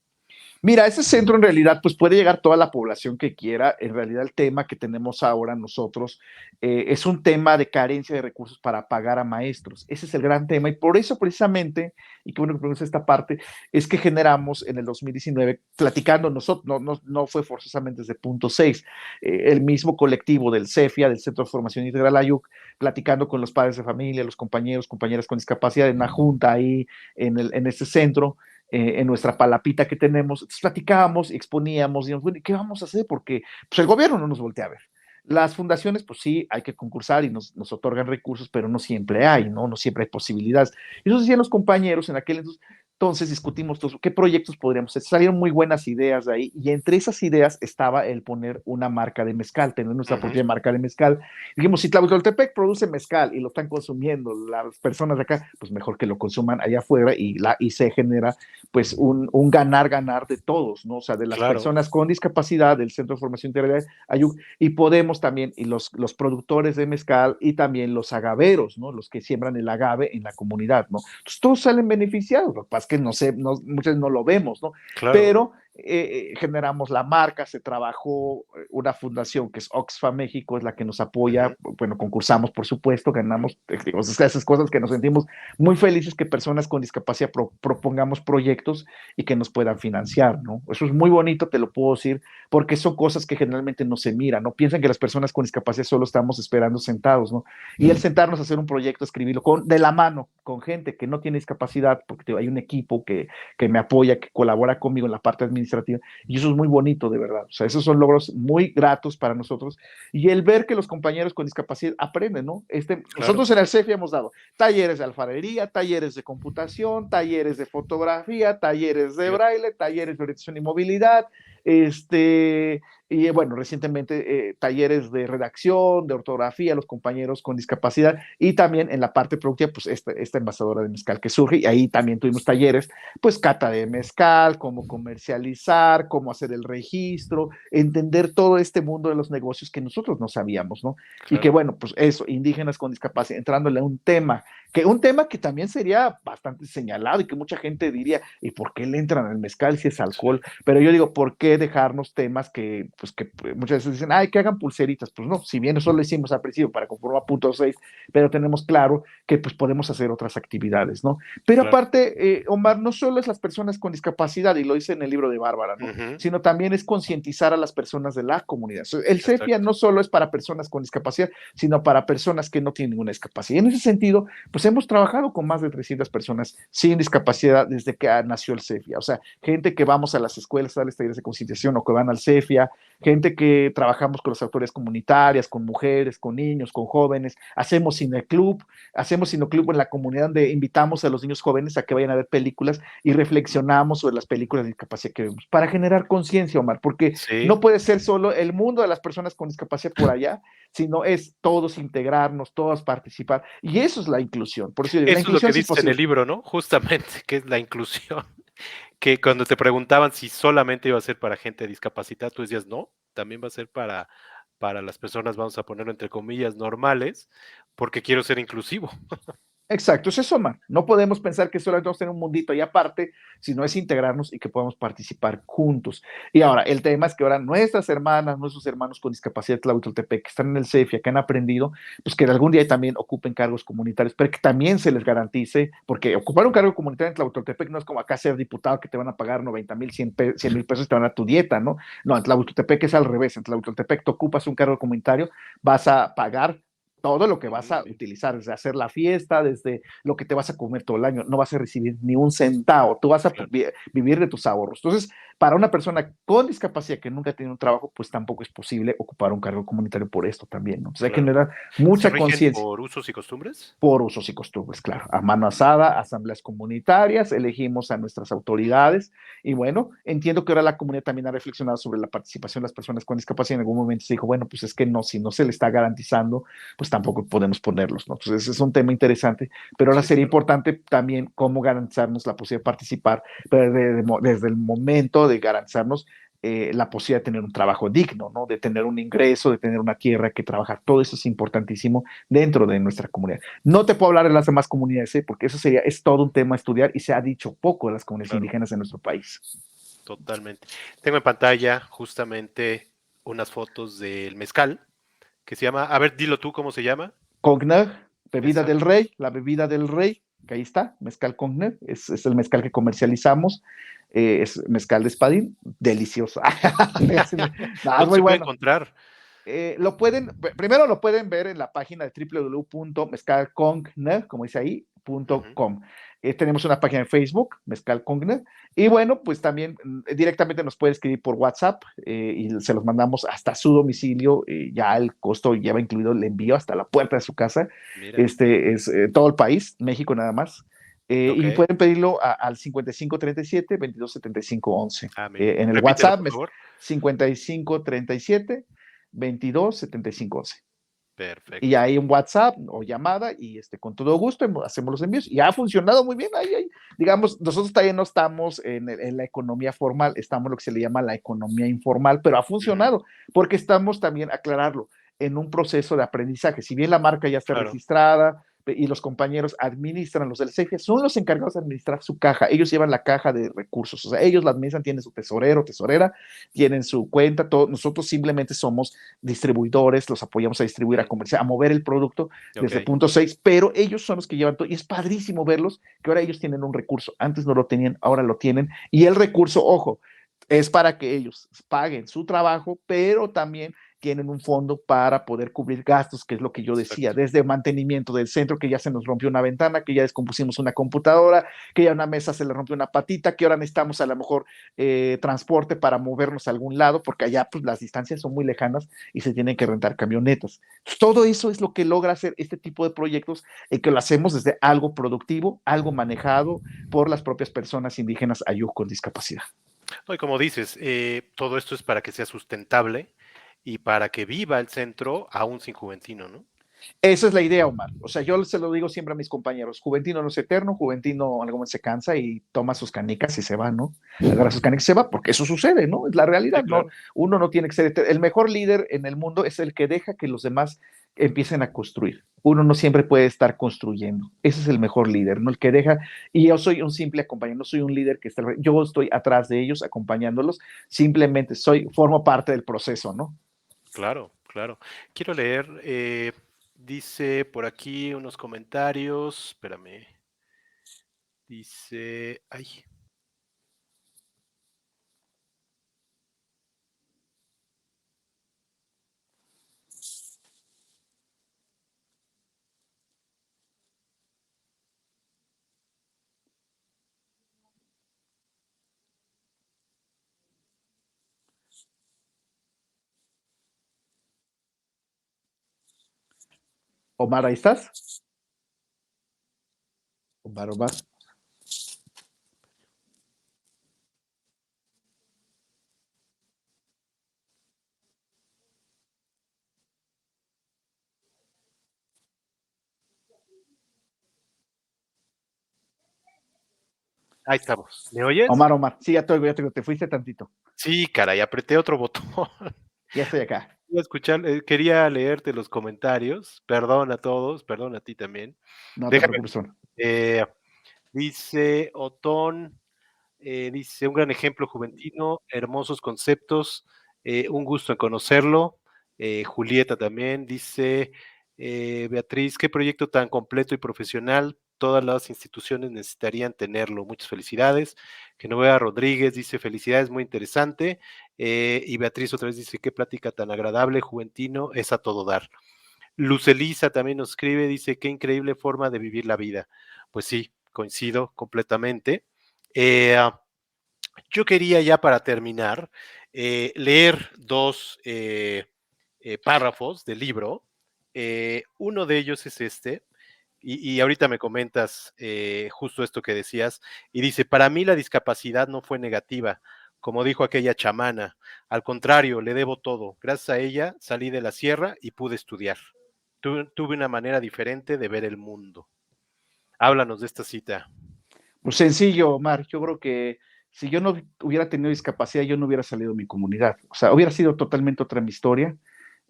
Mira, ese centro en realidad pues puede llegar toda la población que quiera. En realidad el tema que tenemos ahora nosotros es un tema de carencia de recursos para pagar a maestros. Ese es el gran tema y por eso precisamente, y qué bueno que preguntas esta parte, es que generamos en el 2019, platicando nosotros, no fue forzosamente desde punto 6, el mismo colectivo del CEFIA, del Centro de Formación Integral AYUC, platicando con los padres de familia, los compañeros, compañeras con discapacidad en una junta ahí en este centro, en nuestra palapita que tenemos. Entonces platicábamos, exponíamos, digamos, bueno, ¿qué vamos a hacer? Porque pues, el gobierno no nos voltea a ver. Las fundaciones, pues sí, hay que concursar y nos otorgan recursos, pero no siempre hay, ¿no? No siempre hay posibilidades. Y eso decían los compañeros en aquel entonces discutimos todos, qué proyectos podríamos hacer. Salieron muy buenas ideas de ahí y entre esas ideas estaba el poner una marca de mezcal, tener nuestra propia marca de mezcal. Dijimos, si Tlateloltepec produce mezcal y lo están consumiendo las personas de acá, pues mejor que lo consuman allá afuera y se genera pues un ganar-ganar de todos, ¿no? O sea, de las Claro, personas con discapacidad, del Centro de Formación Integral Ayuc, y podemos también, y los productores de mezcal y también los agaveros, ¿no? Los que siembran el agave en la comunidad, ¿no? Entonces todos salen beneficiados, lo que pasa es que no sé, muchas no lo vemos, ¿no? claro. Pero generamos la marca, se trabajó una fundación que es Oxfam México, es la que nos apoya, bueno, concursamos por supuesto, ganamos, esas cosas que nos sentimos muy felices que personas con discapacidad propongamos proyectos y que nos puedan financiar, ¿no? Eso es muy bonito, te lo puedo decir, porque son cosas que generalmente no se miran, ¿no? Piensan que las personas con discapacidad solo estamos esperando sentados, ¿no? Y el sentarnos a hacer un proyecto, escribirlo de la mano, con gente que no tiene discapacidad, porque hay un equipo que me apoya, que colabora conmigo en la parte administrativa, y eso es muy bonito, de verdad. O sea, esos son logros muy gratos para nosotros, y el ver que los compañeros con discapacidad aprenden, ¿no? Claro. Nosotros en el CEFI hemos dado talleres de alfarería, talleres de computación, talleres de fotografía, talleres de Fíjate. braille, talleres de orientación y movilidad, y bueno, recientemente talleres de redacción, de ortografía, los compañeros con discapacidad y también en la parte productiva, pues esta envasadora de mezcal que surge y ahí también tuvimos talleres, pues cata de mezcal, cómo comercializar, cómo hacer el registro, entender todo este mundo de los negocios que nosotros no sabíamos, ¿no? Y que Claro. bueno, pues eso, indígenas con discapacidad, entrándole a un tema que también sería bastante señalado y que mucha gente diría, ¿y por qué le entran al mezcal si es Sí, alcohol? Pero yo digo, ¿por qué dejarnos temas que muchas veces dicen, ay, que hagan pulseritas? Pues no, si bien eso lo hicimos al principio para conformar punto 6, pero tenemos claro que pues podemos hacer otras actividades, ¿no? Pero claro. aparte, Omar, no solo es las personas con discapacidad, y lo dice en el libro de Bárbara, ¿no? Sino también es concientizar a las personas de la comunidad. El CEFIA Exacto. no solo es para personas con discapacidad, sino para personas que no tienen ninguna discapacidad. En ese sentido, pues hemos trabajado con más de 300 personas sin discapacidad desde que nació el CEFIA. O sea, gente que vamos a las escuelas a darles talleres de concienciación o que van al CEFIA, gente que trabajamos con las autoridades comunitarias, con mujeres, con niños, con jóvenes, hacemos cineclub en la comunidad donde invitamos a los niños jóvenes a que vayan a ver películas y reflexionamos sobre las películas de discapacidad que vemos, para generar conciencia, Omar, porque Sí. no puede ser solo el mundo de las personas con discapacidad por allá, sino es todos integrarnos, todos participar, y eso es la inclusión. Por eso yo digo, la Eso es lo inclusión que es dices en el imposible. libro, ¿no? Justamente, que es la inclusión. Que cuando te preguntaban si solamente iba a ser para gente discapacitada, tú decías, no, también va a ser para las personas, vamos a ponerlo entre comillas, normales, porque quiero ser inclusivo. Exacto, es eso, man. No podemos pensar que solamente vamos a tener un mundito ahí aparte, sino es integrarnos y que podamos participar juntos. Y ahora, el tema es que ahora nuestras hermanas, nuestros hermanos con discapacidad de Tlahuitoltepec, que están en el CEFIA, que han aprendido, pues que algún día también ocupen cargos comunitarios, pero que también se les garantice, porque ocupar un cargo comunitario en Tlahuitoltepec no es como acá ser diputado que te van a pagar 90,000, 100,000 pesos y te van a dar tu dieta, ¿no? No, en Tlahuitoltepec es al revés. En Tlahuitoltepec te ocupas un cargo comunitario, vas a pagar todo lo que vas a utilizar, desde hacer la fiesta, desde lo que te vas a comer todo el año, no vas a recibir ni un centavo, tú vas a Claro. vivir de tus ahorros. Entonces, para una persona con discapacidad que nunca ha tenido un trabajo, pues tampoco es posible ocupar un cargo comunitario por esto también, ¿no? Entonces hay que Claro. generar ¿Se mucha rigen conciencia por usos y costumbres? por usos y costumbres, claro. A mano asada, asambleas comunitarias, elegimos a nuestras autoridades y bueno, entiendo que ahora la comunidad también ha reflexionado sobre la participación de las personas con discapacidad. En algún momento se dijo, bueno, pues es que no, si no se le está garantizando, pues tampoco podemos ponerlos, ¿no? Entonces es un tema interesante, pero ahora Sí, sería claro. importante también cómo garantizarnos la posibilidad de participar, pero desde el momento de garantizarnos la posibilidad de tener un trabajo digno, ¿no? De tener un ingreso, de tener una tierra que trabajar. Todo eso es importantísimo dentro de nuestra comunidad. No te puedo hablar de las demás comunidades, porque eso sería, es todo un tema a estudiar y se ha dicho poco de las comunidades Claro, indígenas en nuestro país. totalmente. Tengo en pantalla justamente unas fotos del mezcal que se llama, a ver, dilo tú cómo se llama. Cognac, bebida del Exacto. rey, la bebida del rey, que ahí está, mezcal Cognac, es el mezcal que comercializamos, es mezcal de espadín, delicioso. No, es ¿Dónde muy se puede bueno. encontrar? Primero lo pueden ver en la página de www.mezcalcongna, como dice ahí, Ujú. .com. Tenemos una página en Facebook, Mezcal Congna, y bueno, pues también directamente nos puede escribir por WhatsApp y se los mandamos hasta su domicilio, ya el costo lleva incluido el envío hasta la puerta de su casa. Mira, Este es todo el país, México nada más. ok. Y pueden pedirlo al 5537 227511. Ah, mira. En el Repítelo, WhatsApp por es favor. 5537 22 75 11. Y Perfecto. hay un WhatsApp o llamada y con todo gusto hacemos los envíos y ha funcionado muy bien. Digamos, nosotros todavía no estamos en la economía formal, estamos en lo que se le llama la economía informal, pero ha Ujú. funcionado porque estamos también, aclararlo, en un proceso de aprendizaje. Si bien la marca ya está Claro. registrada y los compañeros administran, los del CEFIA son los encargados de administrar su caja. Ellos llevan la caja de recursos, o sea, ellos la administran, tienen su tesorero, tesorera, tienen su cuenta, todo. Nosotros simplemente somos distribuidores, los apoyamos a distribuir, a Mm, comerciar, a mover el producto ok, desde punto 6, pero ellos son los que llevan todo y es padrísimo verlos que ahora ellos tienen un recurso. Antes no lo tenían, ahora lo tienen y el recurso, ojo, es para que ellos paguen su trabajo, pero también tienen un fondo para poder cubrir gastos, que es lo que yo decía, exacto. desde mantenimiento del centro, que ya se nos rompió una ventana, que ya descompusimos una computadora, que ya una mesa se le rompió una patita, que ahora necesitamos a lo mejor transporte para movernos a algún lado, porque allá pues las distancias son muy lejanas y se tienen que rentar camionetas. Todo eso es lo que logra hacer este tipo de proyectos, que lo hacemos desde algo productivo, algo manejado por las propias personas indígenas ayú con discapacidad. No, y como dices, todo esto es para que sea sustentable y para que viva el centro aún sin Juventino, ¿no? Esa es la idea, Omar. O sea, yo se lo digo siempre a mis compañeros, Juventino no es eterno, Juventino algún momento se cansa y toma sus canicas y se va, ¿no? Agarra sus canicas y se va, porque eso sucede, ¿no? Es la Sí, realidad, ¿no? claro. Uno no tiene que ser eterno. El mejor líder en el mundo es el que deja que los demás empiecen a construir. Uno no siempre puede estar construyendo. Ese es el mejor líder, ¿no? El que deja, y yo soy un simple acompañante, no soy un líder que está, yo estoy atrás de ellos acompañándolos, simplemente formo parte del proceso, ¿no? Claro, claro. Quiero leer, dice por aquí unos comentarios, espérame, dice, ay, Omar, ¿ahí estás? Omar, Omar. ahí estamos. ¿Me oyes? Omar, Omar. Sí, te fuiste tantito. Sí, caray, apreté otro botón. Ya estoy acá. Iba a escuchar, quería leerte los comentarios. Perdón a todos, perdón a ti también. No te Déjame, preocupes, Omar. eh, dice Otón, dice, un gran ejemplo juventino, hermosos conceptos, un gusto en conocerlo. Julieta también dice, Beatriz, qué proyecto tan completo y profesional. Todas las instituciones necesitarían tenerlo. Muchas felicidades. Genoveva Rodríguez dice, felicidades, muy interesante. Y Beatriz otra vez dice, qué plática tan agradable, juventino, es a todo dar. Lucelisa también nos escribe, dice, qué increíble forma de vivir la vida. Pues sí, coincido completamente. Eh, yo quería ya para terminar leer dos párrafos del libro. Uno de ellos es este, y ahorita me comentas justo esto que decías, y dice, para mí la discapacidad no fue negativa, como dijo aquella chamana, al contrario, le debo todo. Gracias a ella salí de la sierra y pude estudiar. Tuve una manera diferente de ver el mundo. Háblanos de esta cita. Pues sencillo, Omar. Yo creo que si yo no hubiera tenido discapacidad, yo no hubiera salido de mi comunidad. O sea, hubiera sido totalmente otra mi historia.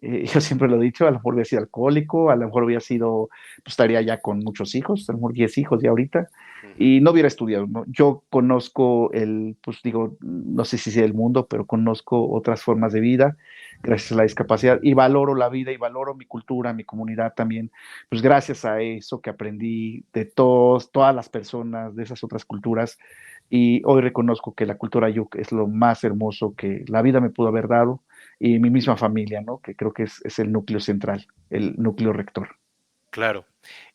Yo siempre lo he dicho, a lo mejor hubiera sido alcohólico, a lo mejor hubiera sido, pues estaría ya con muchos hijos, a lo mejor 10 hijos ya ahorita, Uh -huh. y no hubiera estudiado, ¿no? Yo conozco pues digo, no sé si sea el mundo, pero conozco otras formas de vida gracias a la discapacidad y valoro la vida y valoro mi cultura, mi comunidad también, pues gracias a eso que aprendí de todas las personas de esas otras culturas, y hoy reconozco que la cultura yuk es lo más hermoso que la vida me pudo haber dado, y mi misma familia, ¿no? Que creo que es el núcleo central, el núcleo rector. Claro.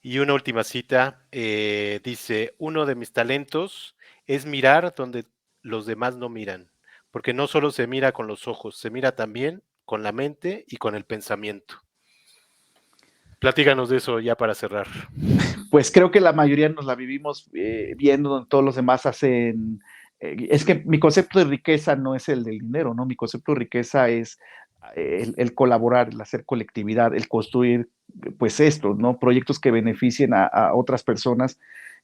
Y una última cita, dice, uno de mis talentos es mirar donde los demás no miran, porque no solo se mira con los ojos, se mira también con la mente y con el pensamiento. Platíganos de eso ya para cerrar. Pues creo que la mayoría nos la vivimos viendo donde todos los demás hacen. Es que mi concepto de riqueza no es el del dinero, ¿no? Mi concepto de riqueza es el colaborar, el hacer colectividad, el construir, pues esto, ¿no? Proyectos que beneficien a otras personas.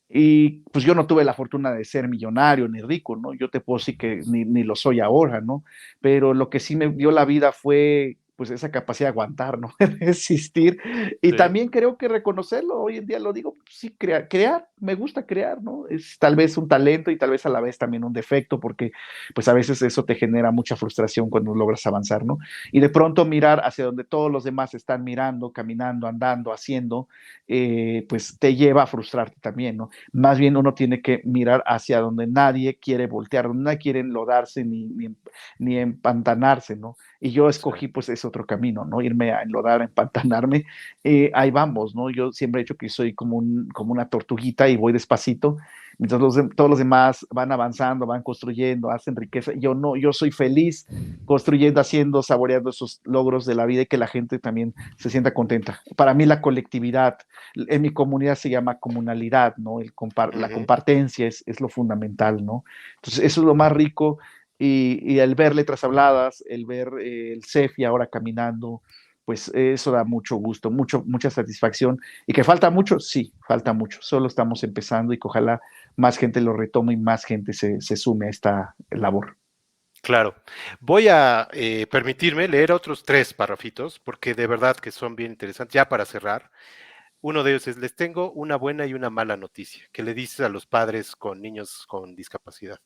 Y pues yo no tuve la fortuna de ser millonario ni rico, ¿no? Yo te puedo decir que ni lo soy ahora, ¿no? Pero lo que sí me dio la vida fue pues esa capacidad de aguantar, ¿no? De resistir. Y Sí, también creo que reconocerlo, hoy en día lo digo, pues, sí, crear, me gusta crear, ¿no? Es tal vez un talento y tal vez a la vez también un defecto, porque pues a veces eso te genera mucha frustración cuando logras avanzar, ¿no? Y de pronto mirar hacia donde todos los demás están mirando, caminando, andando, haciendo, pues te lleva a frustrarte también, ¿no? Más bien uno tiene que mirar hacia donde nadie quiere voltear, donde nadie quiere enlodarse ni empantanarse, ¿no? Y yo sí. escogí pues ese otro camino, ¿no? Irme a enlodar, a empantanarme. Ahí vamos, ¿no? Yo siempre he dicho que soy como una tortuguita y voy despacito, mientras todos los demás van avanzando, van construyendo, hacen riqueza. Yo no, yo soy feliz construyendo, haciendo, saboreando esos logros de la vida y que la gente también se sienta contenta. Para mí la colectividad, en mi comunidad se llama comunalidad, ¿no? Uh La -huh. compartencia es lo fundamental, ¿no? Entonces, eso es lo más rico, y el ver letras habladas, el ver el CEFI ahora caminando, pues eso da mucho gusto, mucha satisfacción. Y que falta mucho, sí, falta mucho. Solo estamos empezando y que ojalá más gente lo retome y más gente se sume a esta labor. Claro. Voy a permitirme leer otros tres parrafitos, porque de verdad que son bien interesantes, ya para cerrar. Uno de ellos es, les tengo una buena y una mala noticia, que le dices a los padres con niños con discapacidad.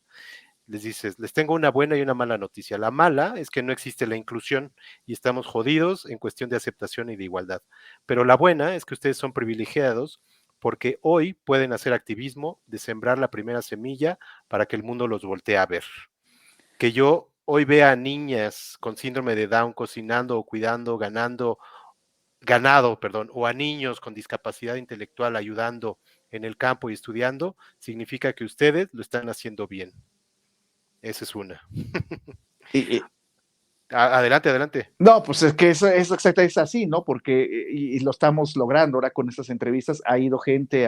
Les dices, les tengo una buena y una mala noticia. La mala es que no existe la inclusión y estamos jodidos en cuestión de aceptación y de igualdad. Pero la buena es que ustedes son privilegiados porque hoy pueden hacer activismo de sembrar la primera semilla para que el mundo los voltee a ver. Que yo hoy vea a niñas con síndrome de Down cocinando o cuidando, ganado, perdón, o a niños con discapacidad intelectual ayudando en el campo y estudiando, significa que ustedes lo están haciendo bien. Esa es una. Y, Adelante, adelante. no, pues es que eso exactamente es así, ¿no? Porque, y lo estamos logrando ahora con estas entrevistas, ha ido gente,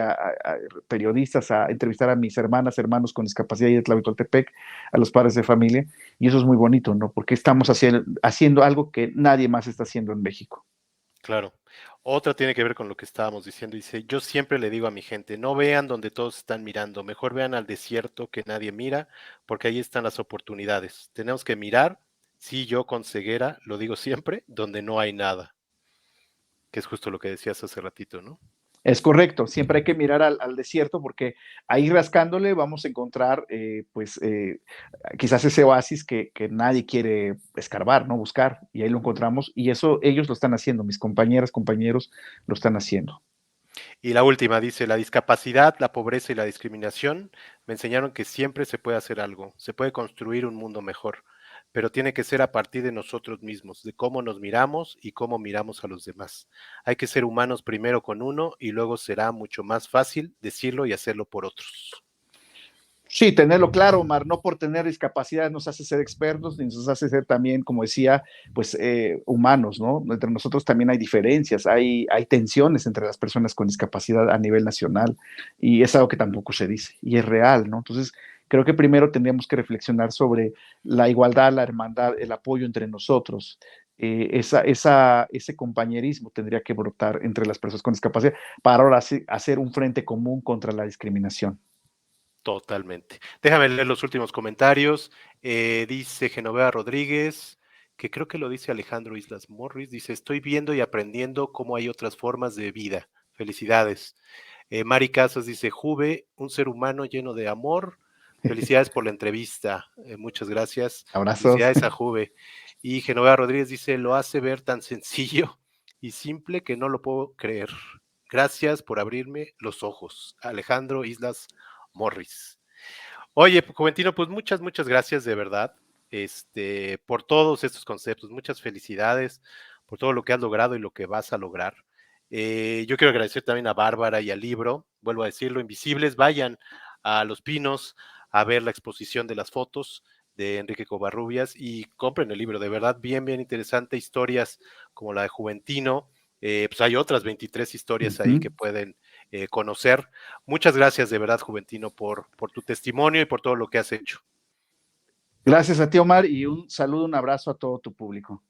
periodistas, a entrevistar a mis hermanas, hermanos con discapacidad y de Tlahuitoltepec, a los padres de familia, y eso es muy bonito, ¿no? Porque estamos haciendo algo que nadie más está haciendo en México. Claro. Otra tiene que ver con lo que estábamos diciendo. Dice, yo siempre le digo a mi gente, no vean donde todos están mirando, mejor vean al desierto que nadie mira, porque ahí están las oportunidades. Tenemos que mirar, sí, yo con ceguera, lo digo siempre, donde no hay nada, que es justo lo que decías hace ratito, ¿no? Es correcto, siempre hay que mirar al desierto porque ahí rascándole vamos a encontrar pues quizás ese oasis que nadie quiere escarbar, ¿no? Buscar, y ahí lo encontramos, y eso ellos lo están haciendo, mis compañeras, compañeros lo están haciendo. Y la última dice, la discapacidad, la pobreza y la discriminación me enseñaron que siempre se puede hacer algo, se puede construir un mundo mejor, pero tiene que ser a partir de nosotros mismos, de cómo nos miramos y cómo miramos a los demás. Hay que ser humanos primero con uno y luego será mucho más fácil decirlo y hacerlo por otros. Sí, tenerlo claro, Omar, no por tener discapacidad nos hace ser expertos, ni nos hace ser también, como decía, pues humanos, ¿no? Entre nosotros también hay diferencias, hay tensiones entre las personas con discapacidad a nivel nacional y es algo que tampoco se dice y es real, ¿no? Entonces, creo que primero tendríamos que reflexionar sobre la igualdad, la hermandad, el apoyo entre nosotros. Ese compañerismo tendría que brotar entre las personas con discapacidad para ahora sí hacer un frente común contra la discriminación. Totalmente. Déjame leer los últimos comentarios. Dice Genoveva Rodríguez, que creo que lo dice Alejandro Islas Morris, dice, estoy viendo y aprendiendo cómo hay otras formas de vida. Felicidades. Mari Casas dice, Juve, un ser humano lleno de amor. Felicidades por la entrevista. Muchas gracias. Abrazos. Felicidades a Juve. Y Genoveva Rodríguez dice, lo hace ver tan sencillo y simple que no lo puedo creer. Gracias por abrirme los ojos. Alejandro Islas Morris. Oye, Juventino, pues muchas gracias de verdad, por todos estos conceptos, muchas felicidades por todo lo que has logrado y lo que vas a lograr. Yo quiero agradecer también a Bárbara y al libro, vuelvo a decirlo, Invisibles, vayan a Los Pinos a ver la exposición de las fotos de Enrique Covarrubias y compren el libro, de verdad, bien interesante, historias como la de Juventino, pues hay otras 23 historias ahí que pueden conocer. Muchas gracias de verdad, Juventino, por tu testimonio y por todo lo que has hecho. Gracias a ti, Omar, y un saludo, un abrazo a todo tu público.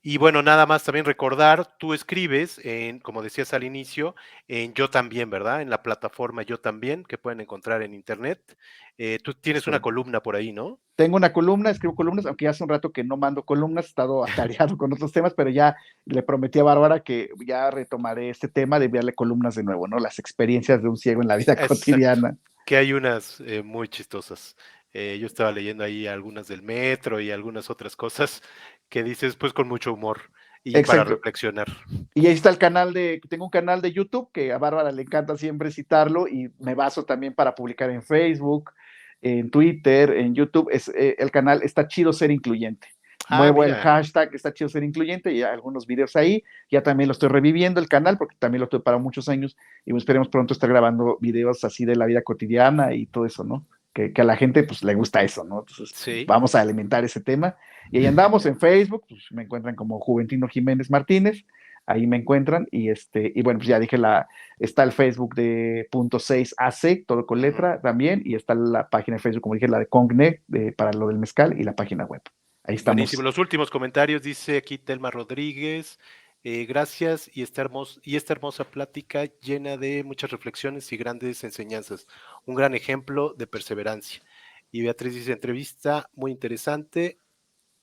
Y bueno, nada más también recordar, tú escribes, como decías al inicio, en Yo También, ¿verdad? En la plataforma Yo También, que pueden encontrar en internet. Tú tienes una columna por ahí, ¿no? Tengo una columna, escribo columnas, aunque ya hace un rato que no mando columnas, he estado atareado con otros temas, pero ya le prometí a Bárbara que ya retomaré este tema de enviarle columnas de nuevo, ¿no? Las experiencias de un ciego en la vida Exacto, cotidiana. que hay unas muy chistosas. Yo estaba leyendo ahí algunas del metro y algunas otras cosas que dices pues con mucho humor y para Exacto. reflexionar. Y ahí está tengo un canal de YouTube que a Bárbara le encanta siempre citarlo y me baso también para publicar en Facebook, en Twitter, en YouTube. El canal Está Chido Ser Incluyente. Ah, Muevo el mira, hashtag Está Chido Ser Incluyente y algunos videos ahí. Ya también lo estoy reviviendo el canal porque también lo tuve para muchos años y esperemos pronto estar grabando videos así de la vida cotidiana y todo eso, ¿no? Que a la gente pues le gusta eso, ¿no? Entonces sí. vamos a alimentar ese tema. Y ahí andamos en Facebook, pues me encuentran como Juventino Jiménez Martínez, ahí me encuentran y bueno, pues ya dije, está el Facebook de punto 6 AC, todo con letra también, y está la página de Facebook, como dije, la de Congne, para lo del mezcal, y la página web. Ahí Buenísimo. estamos. Los últimos comentarios dice aquí Telma Rodríguez. Gracias y esta hermosa plática llena de muchas reflexiones y grandes enseñanzas. Un gran ejemplo de perseverancia. Y Beatriz dice, entrevista muy interesante.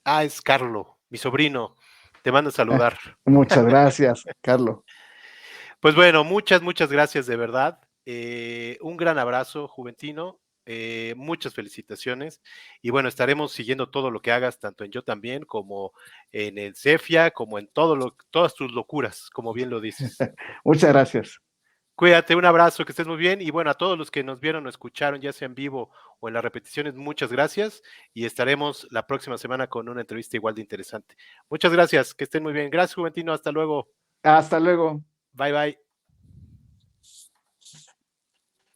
Ah, es Carlo, mi sobrino. Te mando a saludar. Muchas gracias, Carlos. Pues bueno, muchas gracias de verdad. Un gran abrazo, Juventino. Muchas felicitaciones. Y bueno, estaremos siguiendo todo lo que hagas, tanto en Yo También, como en el Cefia, como en todas tus locuras, como bien lo dices. Muchas gracias. Cuídate, un abrazo, que estés muy bien. Y bueno, a todos los que nos vieron o escucharon, ya sea en vivo o en las repeticiones, muchas gracias. Y estaremos la próxima semana con una entrevista igual de interesante. Muchas gracias, que estén muy bien. Gracias, Juventino. Hasta luego. Hasta luego. Bye.